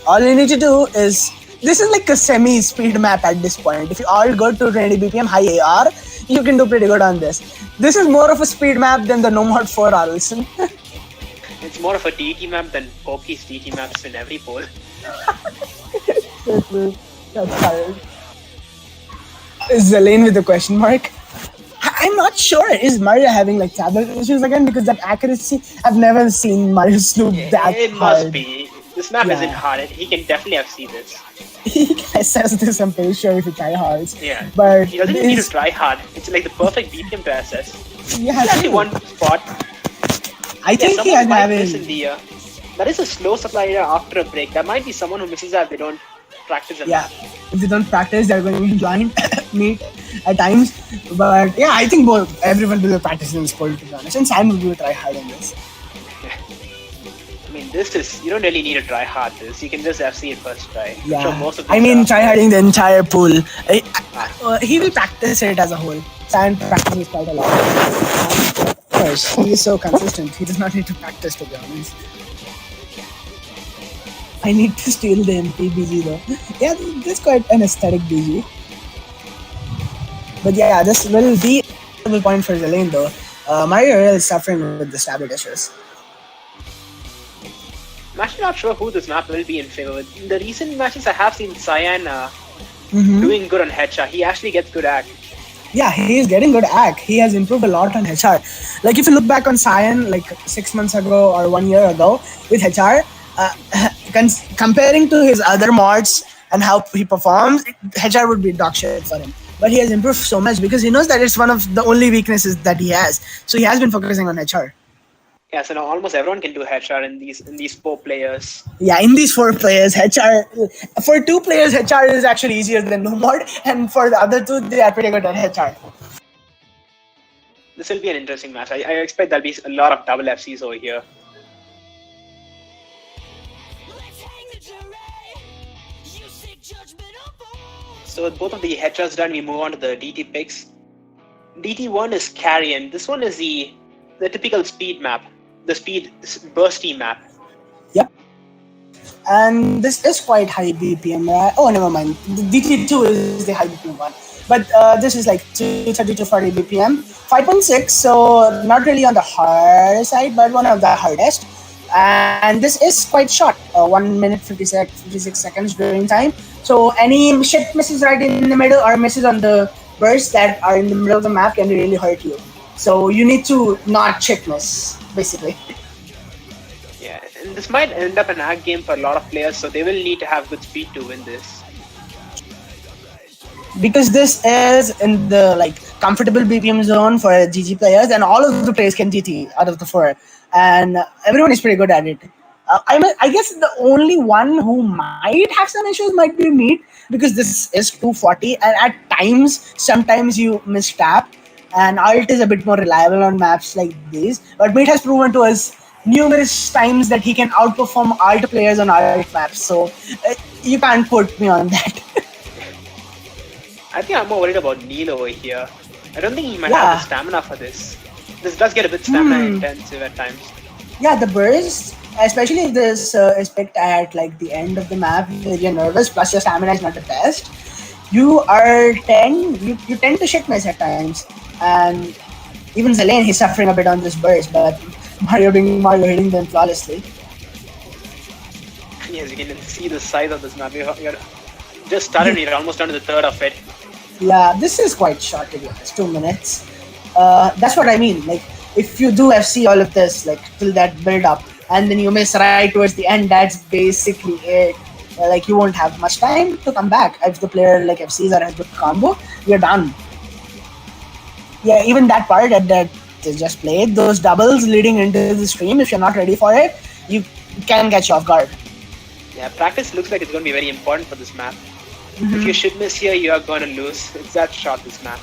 All you need to do is, this is like a semi-speed map at this point. If you all go to 20 BPM high AR, you can do pretty good on this. This is more of a speed map than the No Mod 4 Arlson. It's more of a DT map than Poki's DT maps in every poll. That's tired. Is Xelane with a question mark? I'm not sure. Is Mario having like tablet issues again? Because that accuracy, I've never seen Mario snoop that hard. It must be. This map isn't hard. He can definitely have seen this. He assess this, I'm pretty sure, if he try hard. Yeah. But he doesn't even need to try hard. It's like the perfect BPM to assess. Yeah, it's actually one spot. I think he has having... That is a slow supplier after a break. That might be someone who misses that if they don't practice enough. Yeah. If they don't practice, they're going to join Meat at times. But yeah, I think everyone will be practicing this poll, to be honest. And Sam will try hard on this. I mean, you don't really need to try hard this. You can just FC it first try. Yeah. Sure, most of I mean, try harding the entire pool. He will practice it as a whole. Sam practices quite a lot. stars. He is so consistent. He does not need to practice, to be honest. I need to steal the MP BG though. Yeah, that's quite an aesthetic BG. But yeah, this will be a point for Xelane though. Mario Real is suffering with the stabber dishes. I'm actually not sure who this map will be in favor with. In the recent matches, I have seen Cyan doing good on headshot. He actually gets good at. Yeah, he is getting good at. He has improved a lot on HR. Like if you look back on Cyan like 6 months ago or 1 year ago with HR, comparing to his other mods and how he performs, HR would be dog shit for him. But he has improved so much because he knows that it's one of the only weaknesses that he has. So he has been focusing on HR. Yeah, so now almost everyone can do headshot in these 4 players. Yeah, in these 4 players, HR for 2 players, HR is actually easier than no mod, and for the other 2, they are pretty good at HR. This will be an interesting match. I expect there'll be a lot of double FCs over here. So with both of the headshots done, we move on to the DT picks. DT1 is Carrion. This one is the typical speed map, the speed bursty map. Yep. And this is quite high BPM, right? Oh, never mind. The DT2 is the high BPM one. But this is like 230 to 40 BPM. 5.6, so not really on the hard side, but one of the hardest. And this is quite short, 1 minute 56 seconds during time. So any shit misses right in the middle or misses on the bursts that are in the middle of the map can really hurt you. So you need to not shit miss, basically. Yeah, and this might end up an ag game for a lot of players, so they will need to have good speed to win this. Because this is in the like comfortable BPM zone for GG players, and all of the players can GT out of the 4, and everyone is pretty good at it. I guess the only one who might have some issues might be Meat, because this is 240, and at times, sometimes you mistap, and Alt is a bit more reliable on maps like these. But Meat has proven to us numerous times that he can outperform Alt players on Alt maps, so you can't put me on that. I think I'm more worried about Neil over here. I don't think he might have the stamina for this. This does get a bit stamina intensive at times. Yeah, the burst, especially if this is picked at like the end of the map, you're nervous, plus your stamina is not the best. You tend to shit miss at times. And even Xelane, he's suffering a bit on this burst, but Mario hitting them flawlessly. Yes, you can see the size of this map. You're just started, you're almost down to the third of it. Yeah, this is quite short to be honest, 2 minutes. That's what I mean. Like, if you do FC all of this, like till that build up, and then you miss right towards the end, that's basically it. Like, you won't have much time to come back. If the player like FCs or has good combo, you're done. Yeah, even that part that is just played, those doubles leading into the stream, if you're not ready for it, you can catch you off guard. Yeah, practice looks like it's going to be very important for this map. If you shit miss here, you are going to lose. It's that short, this map.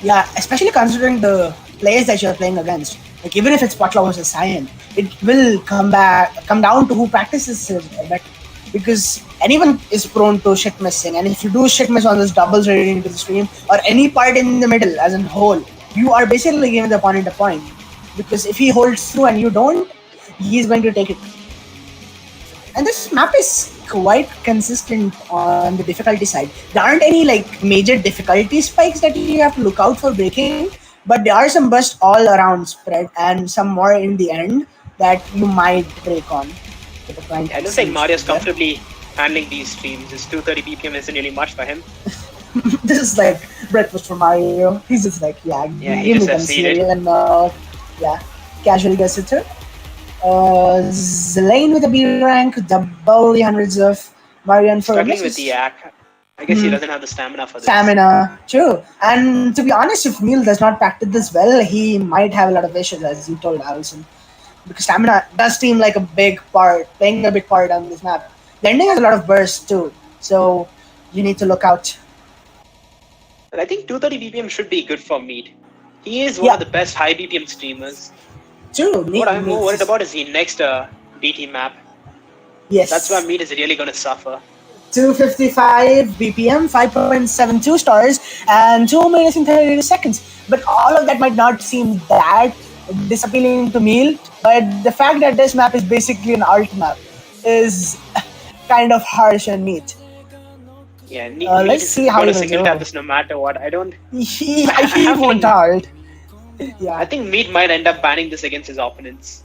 Yeah, especially considering the players that you're playing against. Like, even if it's Potla versus Cyan, it will come down to who practices it better. Because anyone is prone to shit missing, and if you do shit miss on those doubles right into the stream, or any part in the middle as a whole, you are basically giving the opponent a point. Because if he holds through and you don't, he's going to take it. And this map is quite consistent on the difficulty side. There aren't any like major difficulty spikes that you have to look out for breaking, but there are some bursts all around spread and some more in the end that you might break on. I don't think Mario's comfortably handling these streams. His 230 BPM isn't really much for him. This is like breakfast for Mario. He's just like, give me some cereal and casually gets it through. Xelane with a B rank, double the hundreds of Mario and struggling with the act. I guess he doesn't have the stamina for this. True. And to be honest, if Neil does not practice this well, he might have a lot of issues, as you told Allison. Because stamina does seem like playing a big part on this map. The ending has a lot of bursts too, so you need to look out. But I think 230 BPM should be good for Meat. He is one of the best high BPM streamers. True. What I'm more worried about is the next DT map. Yes. That's where Meat is really going to suffer. 255 BPM, 5.72 stars, and 2 minutes and 30 seconds. But all of that might not seem that disappealing to Meal, but the fact that this map is basically an alt map is kind of harsh on Meat. Yeah, Meat Let's is see how going he to will single tap do. this no matter what. I don't. He, I he have a won't feeling. alt. I Yeah. think Meat might end up banning this against his opponents.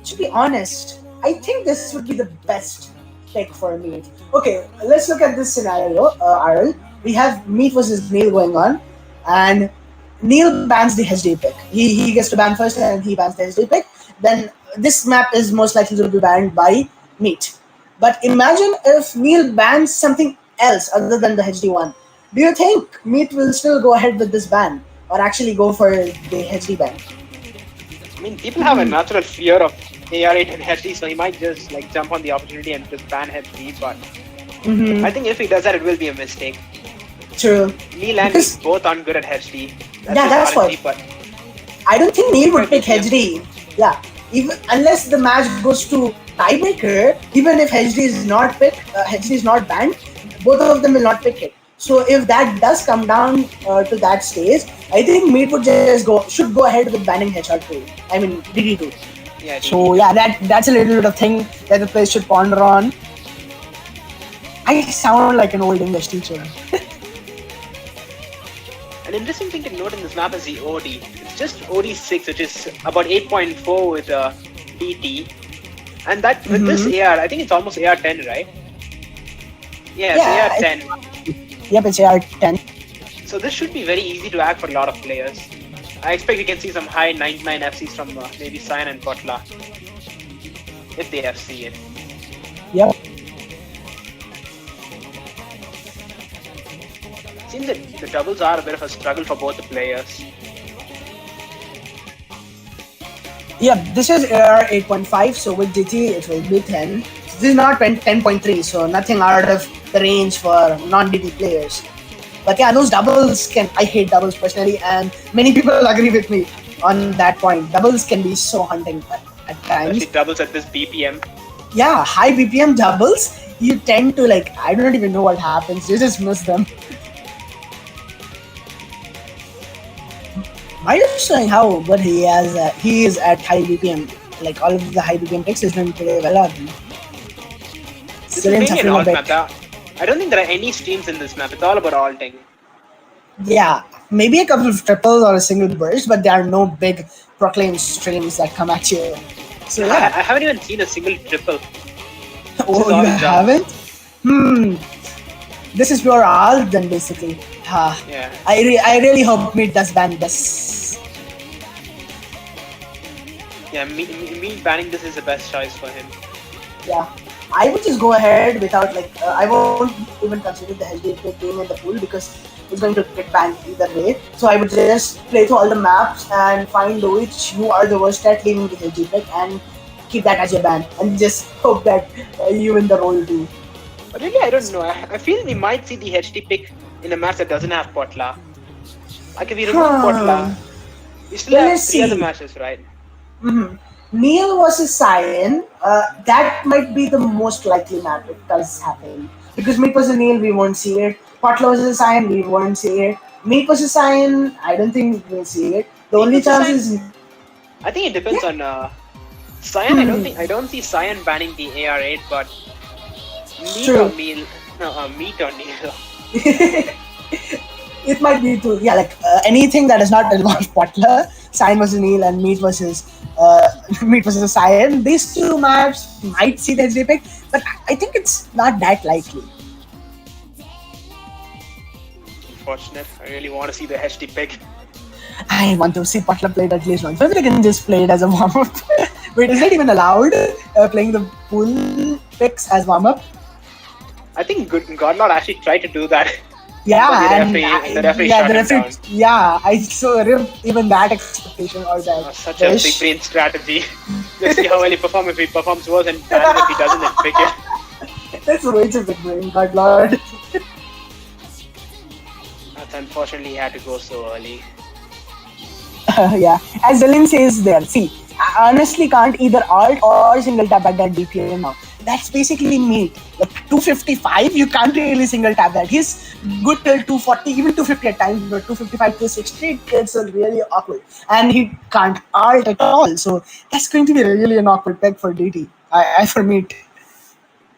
To be honest, I think this would be the best pick for Meat. Okay, let's look at this scenario, Arul. We have Meat versus Neil going on, and Neil bans the HD pick. He gets to ban first, and he bans the HD pick. Then this map is most likely to be banned by Meat. But imagine if Neil bans something else other than the HD one. Do you think Meat will still go ahead with this ban, or actually go for the HD ban? I mean, people have a natural fear of AR8 and HD, so he might just like jump on the opportunity and just ban HD. But I think if he does that, it will be a mistake. True. Neil and Because Meat both aren't good at HD. yeah, that's just what. RNG, but I don't think Neil would prefer pick BPM. HD. Yeah, even unless the match goes to tiebreaker, even if HD is not picked, HD is not banned, both of them will not pick it. So if that does come down to that stage, I think Meat would just should go ahead with banning HR2. I mean DD2. Yeah, So DD. yeah, that's a little bit of thing that the players should ponder on. I sound like an old English teacher. An interesting thing to note in this map is the OD. It's just OD6, which is about 8.4 with DT. And that with this AR, I think it's almost AR10, right? Yeah, Yeah, it's AR10. Yep, it's AR10. So this should be very easy to hack for a lot of players. I expect we can see some high 99 FCs from maybe Cyan and Kotla. If they FC it. Yep. Seems that the doubles are a bit of a struggle for both the players. Yeah, this is AR 8.5, so with DT it will be 10. This is not 10.3, so nothing out of the range for non-DT players. But yeah, those doubles I hate doubles personally, and many people agree with me on that point. Doubles can be so hunting at times. Especially doubles at this BPM. Yeah, high BPM doubles, you tend to I don't even know what happens, you just miss them. Might just showing how good he is at high BPM. Like all of the high BPM picks is doing pretty well on him. This is Still mainly an suffering a alt bit. map. I don't think there are any streams in this map. It's all about alting. Yeah, maybe a couple of triples or a single burst, but there are no big proclaimed streams that come at you. So I yeah. haven't even seen a single triple. Oh, all you jump. haven't? This is pure alt then basically. Yeah. I really hope Meat does ban this. Yeah, me banning this is the best choice for him. Yeah. I would just go ahead without I won't even consider the HD pick being in the pool because it's going to get banned either way. So I would just play through all the maps and find which you are the worst at leaving the HD pick and keep that as your ban and just hope that you win the role too. But really, I don't know. I feel we might see the HD pick in a match that doesn't have Potla. Like if we remove Potla, we still Well, have let's three other see. matches, right? Neil versus Cyan, that might be the most likely map it does happen. Because Meat versus Neil, we won't see it. Potla versus Cyan, we won't see it. Meat versus Cyan, I don't think we'll see it. The only chance is I think it depends on Cyan. I don't see Cyan banning the AR8, but Meat True. or Neil. No, Meat or Neil. it might be too. Yeah, anything that does not involve Potla, Cyan versus Neil, and Meat versus Meat versus Cyan. These two maps might see the HD pick, but I think it's not that likely. Unfortunate. I really want to see the HD pick. I want to see Potla play it at least once. Maybe they can just play it as a warm up. Wait, is that even allowed? Playing the pool picks as warm up? I think Godlord actually tried to do that. Yeah, But and the referee shut him down. yeah, I so ripped even that expectation or that. Such a big brain strategy. Just see how well he performs. If he performs worse and bad, if he doesn't, then pick it. That's way too big brain, God Lord. That's unfortunately he had to go so early. Yeah, as Xelane says there, see, I honestly can't either alt or single tap at that DPM now. That's basically me. Like 255, you can't really single tap that. He's good till 240, even 250 at times, but 255 to 60 it gets really awkward. And he can't alt at all. So that's going to be really an awkward pick for DT. I for me.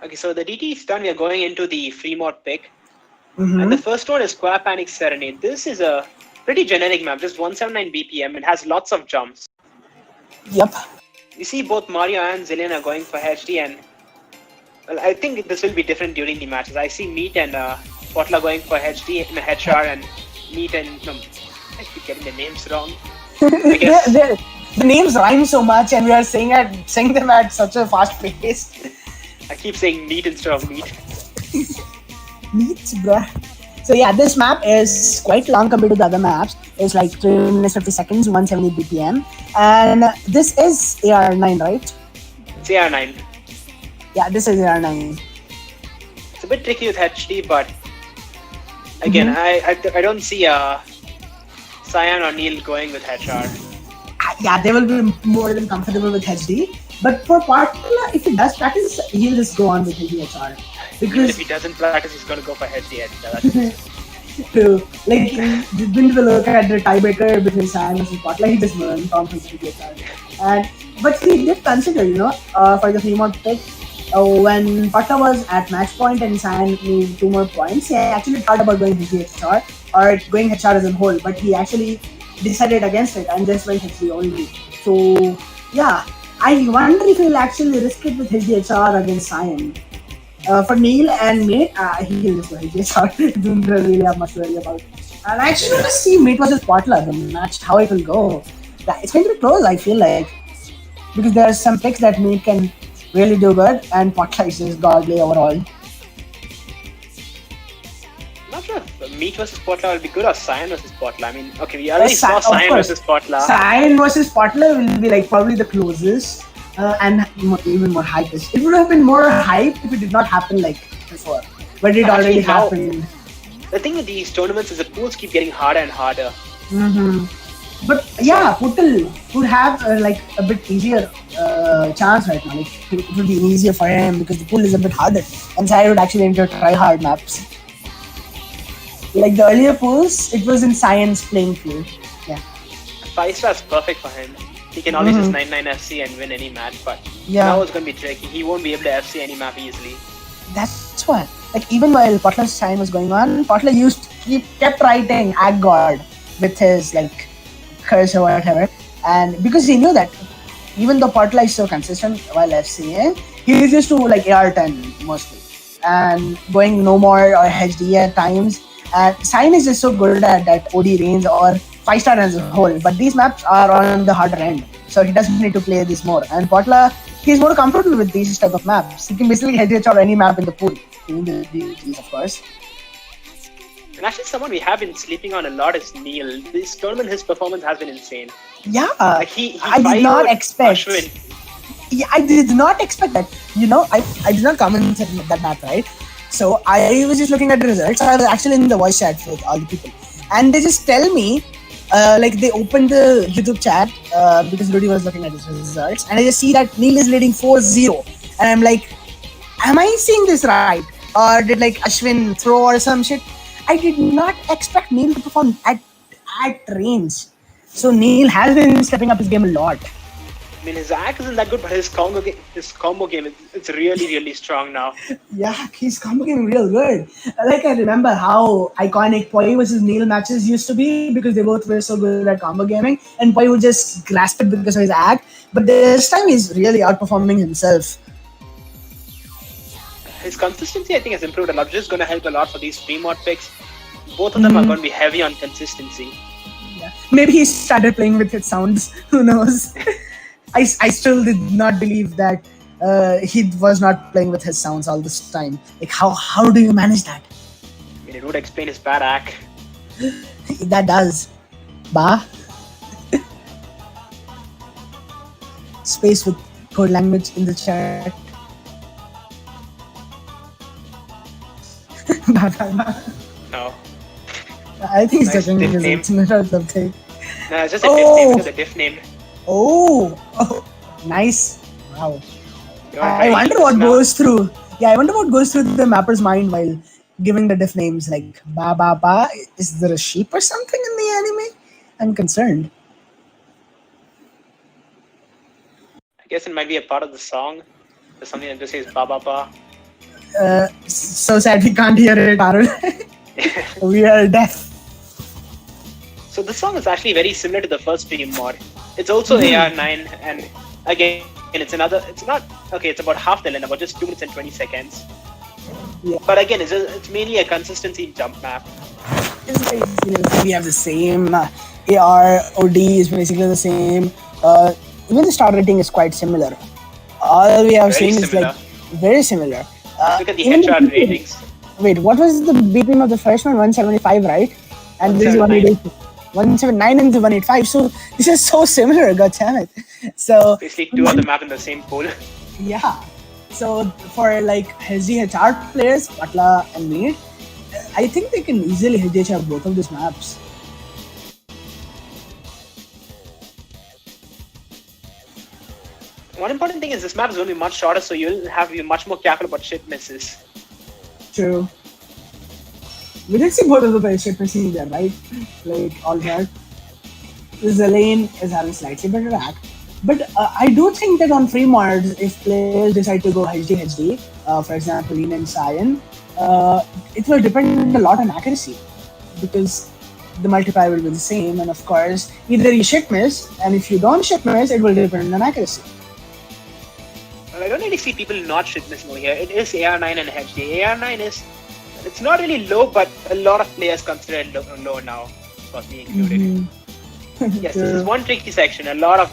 Okay, so the DT is done. We are going into the free mod pick. And Mm-hmm. the first one is Square Panic Serenade. This is a pretty generic map, just 179 BPM. It has lots of jumps. Yep. You see both Mario and Xelane are going for HD, and well, I think this will be different during the matches. I see Meat and Potla going for HD in a HR, and Meat and I keep getting the names wrong. I guess The names rhyme so much, and we are saying them at such a fast pace. I keep saying Meat instead of Meat. Meats, bruh. So yeah, this map is quite long compared to the other maps. It's like 3 minutes 50 seconds, 170 BPM, and this is AR9, right? It's AR9. Yeah, this is AR9. It's a bit tricky with HD, but again, I don't see Cyan or Neil going with HR. Yeah, they will be more than comfortable with HD. But for Partula, if he does practice, he'll just go on with HDHR. Even Because if he doesn't practice, he's going to go for HD. to like when we look at the tiebreaker between Cyan versus Partula, he just learned from his HDHR. And but he did consider, for the Fremont pick. When Partula was at match point and Cyan needed 2 more points, he actually thought about going HDHR or going HR as a whole, but he actually decided against it and just went HD only. So yeah, I wonder if he'll actually risk it with HDHR against Cyan. For Neil and Mate, he'll just go HDHR. Don't really have much to worry about. And I actually want to see Mate versus Partla, the match, how it will go. Yeah, it's going to be close, I feel like. Because there are some picks that Mate can really do good, and Partla is just godly overall. Not sure if Meat versus Potla will be good or Cyan versus Potla. I mean, okay, we already saw Cyan versus Potla. Cyan versus Partla will be like probably the closest and even more hype. It would have been more hype if it did not happen like before, but it already happened. The thing with these tournaments is the pools keep getting harder and harder. Mm-hmm. But yeah, Putil would have like a bit easier chance right now. Like it would be easier for him because the pool is a bit harder, and Cyan would actually enter try hard maps. Like the earlier pools, it was in Cyan's playing field. Yeah. 5-star is perfect for him. He can always just 9-9 FC and win any match, but now it's going to be tricky. He won't be able to FC any map easily. That's why. Like even while Potla's time was going on, Potla kept writing Aggord with his like curse or whatever, and because he knew that even though Potla is so consistent while FCing, he used to like AR10 mostly and going no more or HD at times. And Cyan is just so good at that OD range or 5-star as a whole, but these maps are on the harder end, so he doesn't need to play this more. And Potla, he's more comfortable with these type of maps. He can basically HH or any map in the pool, even the DLGs, of course. And actually, someone we have been sleeping on a lot is Neil. This tournament, his performance has been insane. Yeah, like I did not expect. Ashwin. Yeah, I did not expect that. I did not comment that map, right? So I was just looking at the results. I was actually in the voice chat with all the people, and they just tell me, like they opened the YouTube chat because Rudy was looking at his results, and I just see that Neil is leading 4-0, and I'm like, am I seeing this right? Or did like Ashwin throw or some shit? I did not expect Neil to perform at range. So Neil has been stepping up his game a lot. I mean, his act isn't that good, but his combo game, it's really, really strong now. Yeah, he's combo game real good. Like I remember how iconic Poi versus Neil matches used to be because they both were so good at combo gaming, and Poi would just grasp it because of his act. But this time he's really outperforming himself. His consistency, I think, has improved a lot. Just going to help a lot for these free mod picks. Both of them are going to be heavy on consistency. Yeah. Maybe he started playing with his sounds. Who knows? I still did not believe that he was not playing with his sounds all this time. Like, how do you manage that? I mean, it would explain his bad act. That does. Ba? Space with code language in the chat. No. I think it's nice just diff name. it's not something. No, it's just a diff name. It's a diff name. Oh, nice. Wow. You're I ready wonder for this what now? goes through. Yeah, I wonder what goes through the mapper's mind while giving the diff names like Ba Ba Ba. Is there a sheep or something in the anime? I'm concerned. I guess it might be a part of the song. There's something that just says ba ba ba. So sad we can't hear it, Arul. We are deaf. So this song is actually very similar to the first stream mod. It's also AR9, and again, it's not okay. It's about half the length, about just 2 minutes and 20 seconds. Yeah. But again, it's mainly a consistency jump map. It's basically, we have the same AR, OD is basically the same. Even the star rating is quite similar. All we have Very seen is like similar. very similar. Let's look at the Even headshot the ratings. wait, what was the BPM of the first one? 175, right? And this is 179. 179 and 185. So this is so similar. God damn it. So Basically, two of the map in the same pool. yeah. So for like HDHR players, Patla and me, I think they can easily HDHR both of these maps. One important thing is this map is going to be much shorter, so you'll have to be much more careful about shit misses. True. We did see both of the players ship missing there, right? Like all that. Xelane is having slightly better rack. But I do think that on free mods, if players decide to go HD, for example, Lean and Cyan, it will depend a lot on accuracy because the multiplier will be the same. And of course, either you ship miss, and if you don't ship miss, it will depend on accuracy. Well, I don't really see people not shit missing over here. It is AR9 and HD. AR9 it's not really low, but a lot of players consider it low now, got me included. Yes, this is one tricky section. A lot of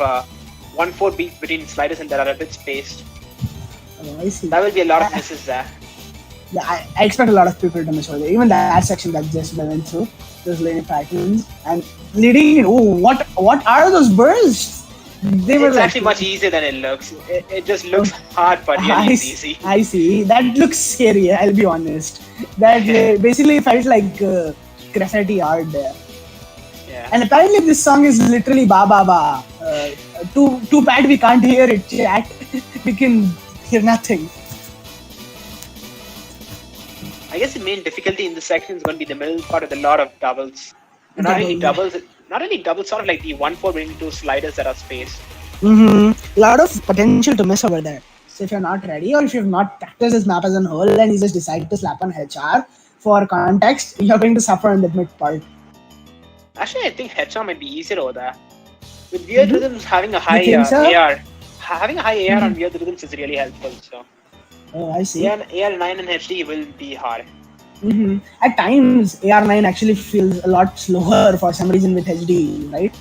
1-4 beats between sliders and that are a bit spaced. Oh, I see. That will be a lot of misses there. Yeah, I expect a lot of people to miss over there. Even that section that just went through, those lane patterns and leading in. Oh, what are those bursts? They were It's like, actually much easier than it looks. It just looks hard, but really it's easy. I see. That looks scary. I'll be honest. That basically felt like graffiti art there. Yeah. And apparently this song is literally ba ba ba. Too bad we can't hear it, chat. We can hear nothing. I guess the main difficulty in this section is going to be the middle part with a lot of doubles. Not really doubles, sort of like the 1-4 between two sliders that are spaced. A lot of potential to miss over there. So if you're not ready or if you've not practiced this map as a whole and you just decide to slap on HR for context, you're going to suffer in the mid part. Actually, I think headshot might be easier over there. With weird rhythms, having a high AR on weird rhythms is really helpful. So, oh, I see. AR9 and HD will be hard. At times, AR9 actually feels a lot slower for some reason with HD, right?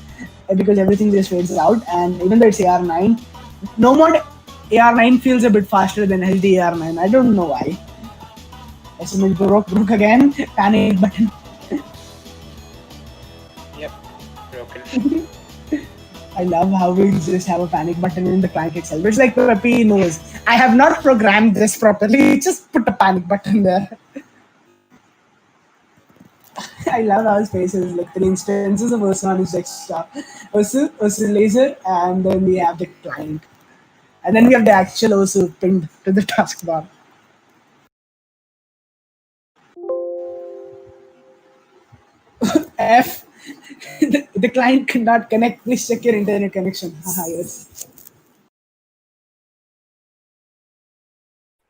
Because everything just fades out, and even though it's AR9, no mod AR9 feels a bit faster than HD AR9. I don't know why. SMS broke again. Panic button. Yep, broken. I love how we just have a panic button in the client itself. It's like Peppy knows. I have not programmed this properly. Just put a panic button there. I love how spaces like 3 instances of Ursa is extra. Ursa laser, and then we have the client. And then we have the actual Ursa pinned to the taskbar. F. The client cannot connect. Please check your internet connection. Yes.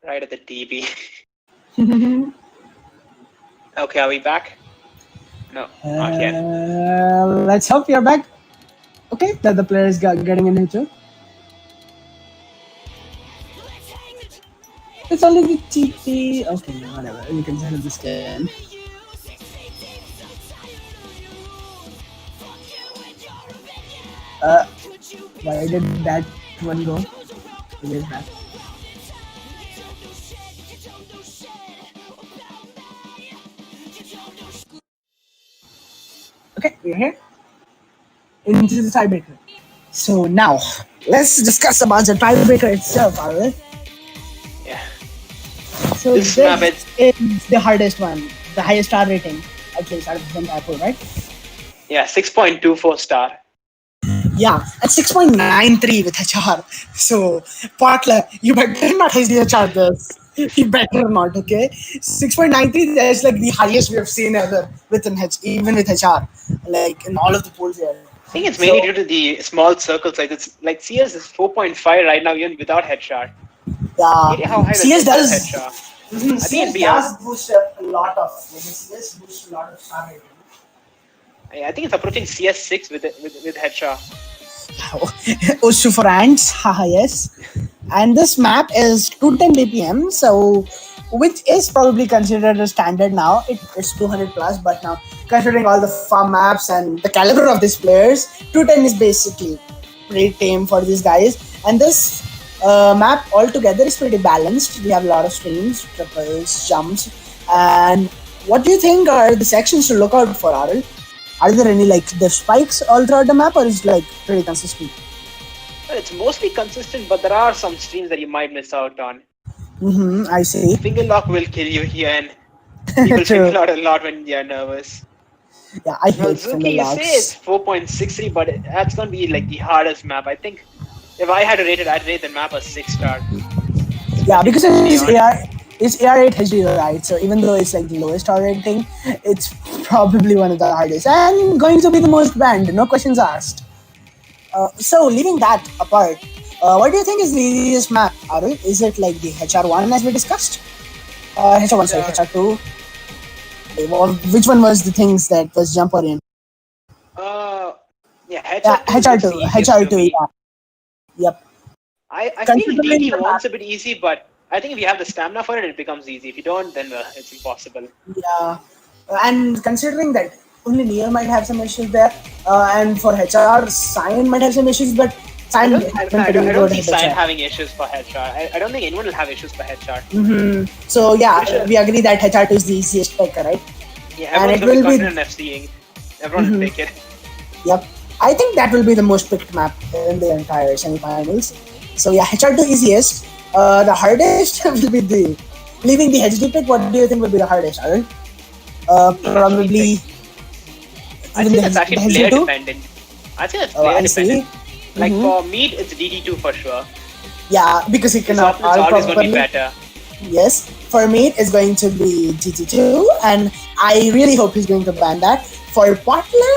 Right at the DB. Okay, are we back? No, not yet. Let's hope you're back. Okay, that the player is getting in into. It's only the TP. Okay, whatever. You can settle this game. Why did that one go? It is back. Okay, we're here. Into the tiebreaker. So now, let's discuss about the tiebreaker itself, alright? Yeah. So this is the hardest one, the highest star rating, at least out of the entire pool, right? Yeah, 6.24 star. Yeah, at 6.93 with HR. So, Partler, you better not HDHR this. You better not, okay? 6.93, that's like the highest we have seen ever with an even with HR, like in all of the polls here. I think it's mainly So, due to the small circle size. It's like CS is 4.5 right now, even without headshot. yeah, How high will CS this with does, headshot? I think it'd CS be a. does boost up a lot of, like, CS boosts a lot of star rating. I think it's approaching CS6 with headshot. Ushu for ants, haha, yes. And this map is 210 BPM, so which is probably considered a standard now. It's 200 plus, but now considering all the farm maps and the caliber of these players, 210 is basically pretty tame for these guys. And this map altogether is pretty balanced. We have a lot of streams, triples, jumps, and what do you think are the sections to look out for, Arul? Are there any like the spikes all throughout the map, or is it like pretty consistent? Well, it's mostly consistent, but there are some streams that you might miss out on. I see. Finger lock will kill you here, and people True. finger out a lot when they're nervous. Yeah, I Well, hate finger Zuki, you say it's locks. 4.63, but that's gonna be like the hardest map. I think if I had to rate it, I'd rate the map a 6 star. Yeah, Nothing because to it say is on. it's AR8 HD, right? So even though it's like the lowest star rating, it's probably one of the hardest and going to be the most banned. No questions asked. So leaving that apart, what do you think is the easiest map, Arul? Is it like the HR1 as we discussed? HR1, sorry, Uh, HR2. Which one was the things that was jump oriented? uh, yeah, Yeah, HR2 looks the HR2. easiest to HR2, me. yeah. Yep. I feel Considering the map, DT1's a bit easy, but I think if you have the stamina for it, it becomes easy. If you don't, then it's impossible. yeah. And considering that only Neo might have some issues there, and for HR, Cyan might have some issues, but I Cyan don't, has I, been I don't, pretty I don't good see at Sign HR. having issues for headshot. I don't think anyone will have issues for headshot. So Pretty yeah, sure. we agree that HR2 is the easiest pick, right? Yeah, And everyone's it gonna be will be, confident in FCing. Everyone will pick it. yep. I think that will be the most picked map in the entire semifinals. So yeah, HR2 easiest. The hardest will be the leaving the HD pick. What do you think will be the hardest, Arun? The HD pick. Probably I even think the, that's actually the player HD2. dependent. I think that's Oh, player I see. dependent. Like for Meat, it's DD2 for sure. Yeah, because he His cannot opponent's R always going to be properly. better. Yes, for me it's going to be GT2, and I really hope he's going to ban that. For Butler,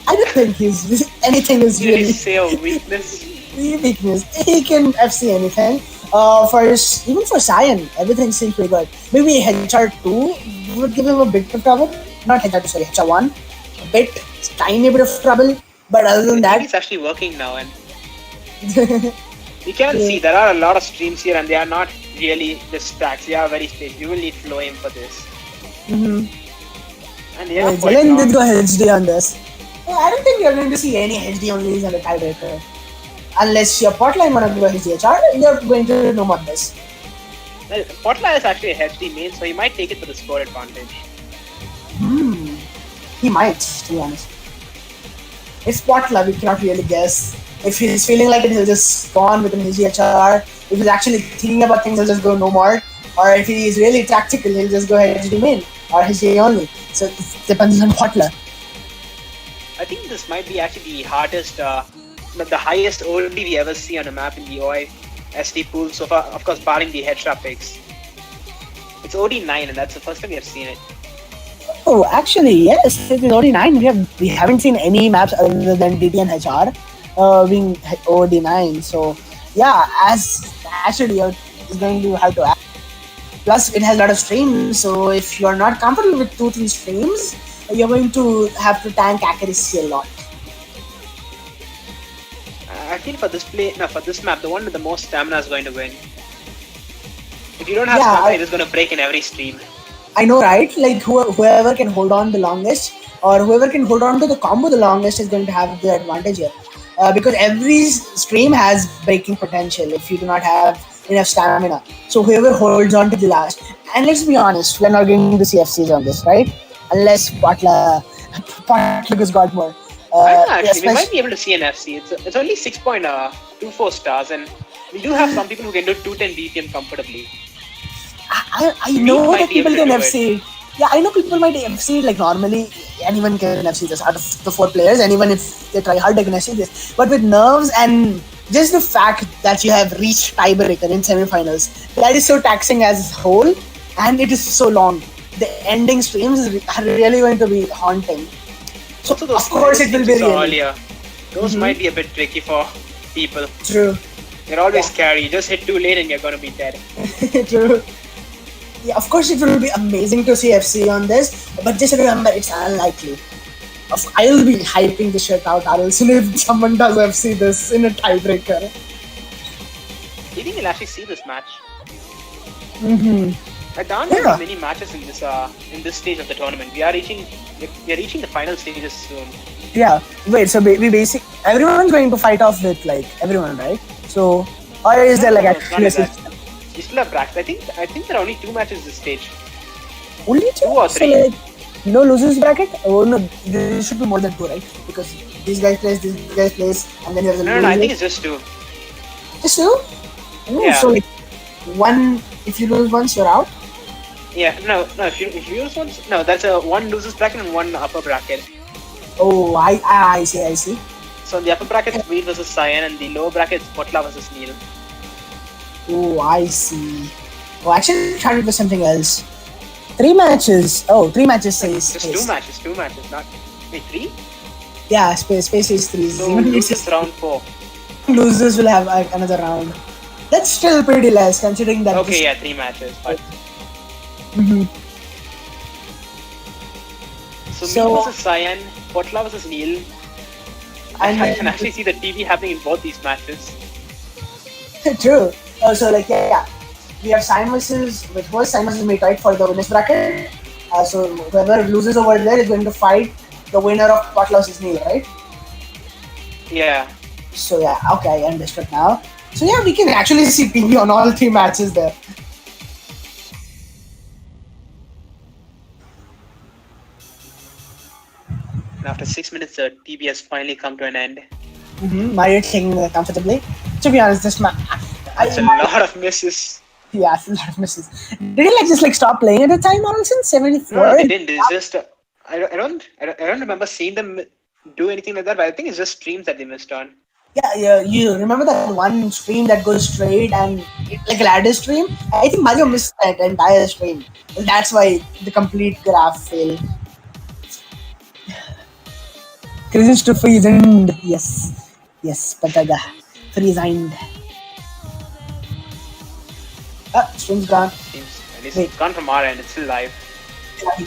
I don't think he's anything is You really really say a weakness. weakness. He can FC anything. Even for Cyan, everything seems pretty good. Maybe HR2 would give him a bit of trouble. Not HR2, sorry, HR1. A bit, tiny bit of trouble. But other The than TV that, is actually working now, and you can see there are a lot of streams here, and they are not really the stacks. They are very staged. You will need flow aim for this. And they are quite Xelane long. did go HD on this. I don't think you're going to see any HD onlys on the tiebreaker. Unless your potline want to go HDHR, you're going to know about this. Well, Potla is actually a HD main, so he might take it for the score advantage. He might, to be honest. If Potla, we cannot really guess. If he's feeling like it, he'll just go on with an HDHR. If he's actually thinking about things, he'll just go no more. Or if he's really tactical, he'll just go HD main or HD only. So it depends on Potla. I think this might be actually the hardest, the highest OD we ever see on a map in the OI SD pool so far. Of course, barring the headshot picks. It's OD 9, and that's the first time we have seen it. Oh, actually, yes, it is OD9. We haven't seen any maps other than DT and HR being OD9. So, yeah, as actually is going to have to add. Plus, it has a lot of streams. So, if you're not comfortable with 2-3 streams, you're going to have to tank accuracy a lot. I feel for this map, the one with the most stamina is going to win. If you don't have Yeah, stamina, it is going to break in every stream. I know, right? Like whoever can hold on the longest, or whoever can hold on to the combo the longest, is going to have the advantage here. Because every stream has breaking potential if you do not have enough stamina. So whoever holds on to the last, and let's be honest, we're not going to see FCs on this, right? Unless Patla has got more. I don't know, actually, we might be able to see an FC. It's only 6.24 stars, and we do have some people who can do 210 BPM comfortably. I know that people can FC. Yeah, I know people might FC like normally anyone can FC this out of the four players. Anyone if they try hard they can FC this. But with nerves and just the fact that you have reached tiebreaker in semifinals, that is so taxing as a whole, and it is so long. The ending streams are really going to be haunting. So Also, those of course it will be really earlier. Those might be a bit tricky for people. true. They're always scary. You just hit too late and you're gonna be dead. True. Yeah, of course it will be amazing to see FC on this, but just remember it's unlikely. I'll be hyping the shit out, Arulson, if someone does FC this in a tiebreaker. Do you think you'll actually see this match? Mm-hmm. Like, there aren't Yeah. many matches in this stage of the tournament. We are reaching the final stages soon. Yeah. Wait, so we basic everyone's going to fight off with like everyone, right? So, or is there like No, it's not actually a like that. system? We still have brackets. I think there are only 2 matches this stage. Only two? Two or So, three. like, no losers bracket? Oh no, there should be more than two, right? Because these guys plays, and then there's a No, I think it's just 2. just two. Oh, Yeah. so like one. If you lose once, you're out. Yeah, no. If you lose once, no, that's a 1 losers bracket and 1 upper bracket. Oh, I see. So the upper bracket is Wheat versus Cyan, and the lower bracket is Potla versus Neil. Oh, I see. Oh, actually, I'm trying to do something else. 3 matches. Oh, 3 matches says Just space. 2 matches, not 3. Yeah, space is 3. So Even losers round 4. losers will have another round. That's still pretty less considering that. Okay, yeah, 3 matches. But Mm-hmm. so So- Wheat versus Cyan, Potla versus Neil. And I can actually see the TV happening in both these matches. true. So like yeah, we have Simon versus Mate, right, for the winners bracket. So whoever loses over there is going to fight the winner of Potla versus Neil, right? Yeah. So yeah, okay, I understood now. So yeah, we can actually see TV on all 3 matches there. And after 6 minutes, the TV has finally come to an end. Mario taking it comfortably. To be honest, this match, It's a lot of misses. yeah, it's a lot of misses. Did he like just like stop playing at the time, Arnoldson? 74. No, they didn't. It's just I don't remember seeing them do anything like that. But I think it's just streams that they missed on. Yeah, you remember that one stream that goes straight and like a ladder stream? I think Mario missed that entire stream. That's why the complete graph failed. Crisis to freezed. Yes, Pataga. Freezed. Stream's gone. Seems at least Wait. it's gone from our end. It's still live.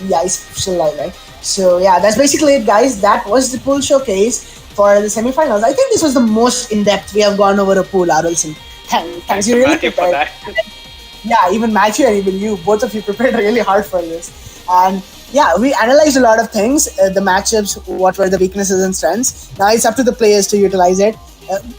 Yeah, it's still live, right? So yeah, that's basically it, guys. That was the pool showcase for the semifinals. I think this was the most in-depth we have gone over a pool, Arulson. Thanks, you really Matthew for prepared. that. Yeah, even Matthew and even you, both of you prepared really hard for this. And yeah, we analyzed a lot of things, the matchups, what were the weaknesses and strengths. Now it's up to the players to utilize it.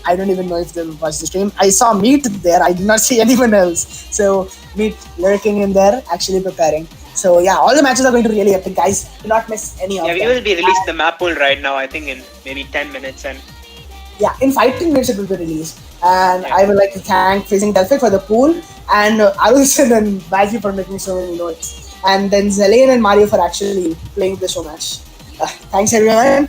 I don't even know if they'll watch the stream. I saw Meat there. I did not see anyone else. So Meat lurking in there, actually preparing. So yeah, all the matches are going to be really epic, guys. Do not miss any of Yeah, them. we will be releasing the map pool right now. I think in maybe 10 minutes. And Yeah, in 15 minutes it will be released. And Yeah. I would like to thank Freezing Delphic for the pool, and Arulson and Maggie for making so many notes. And then Xelane and Mario for actually playing the show match. Thanks everyone.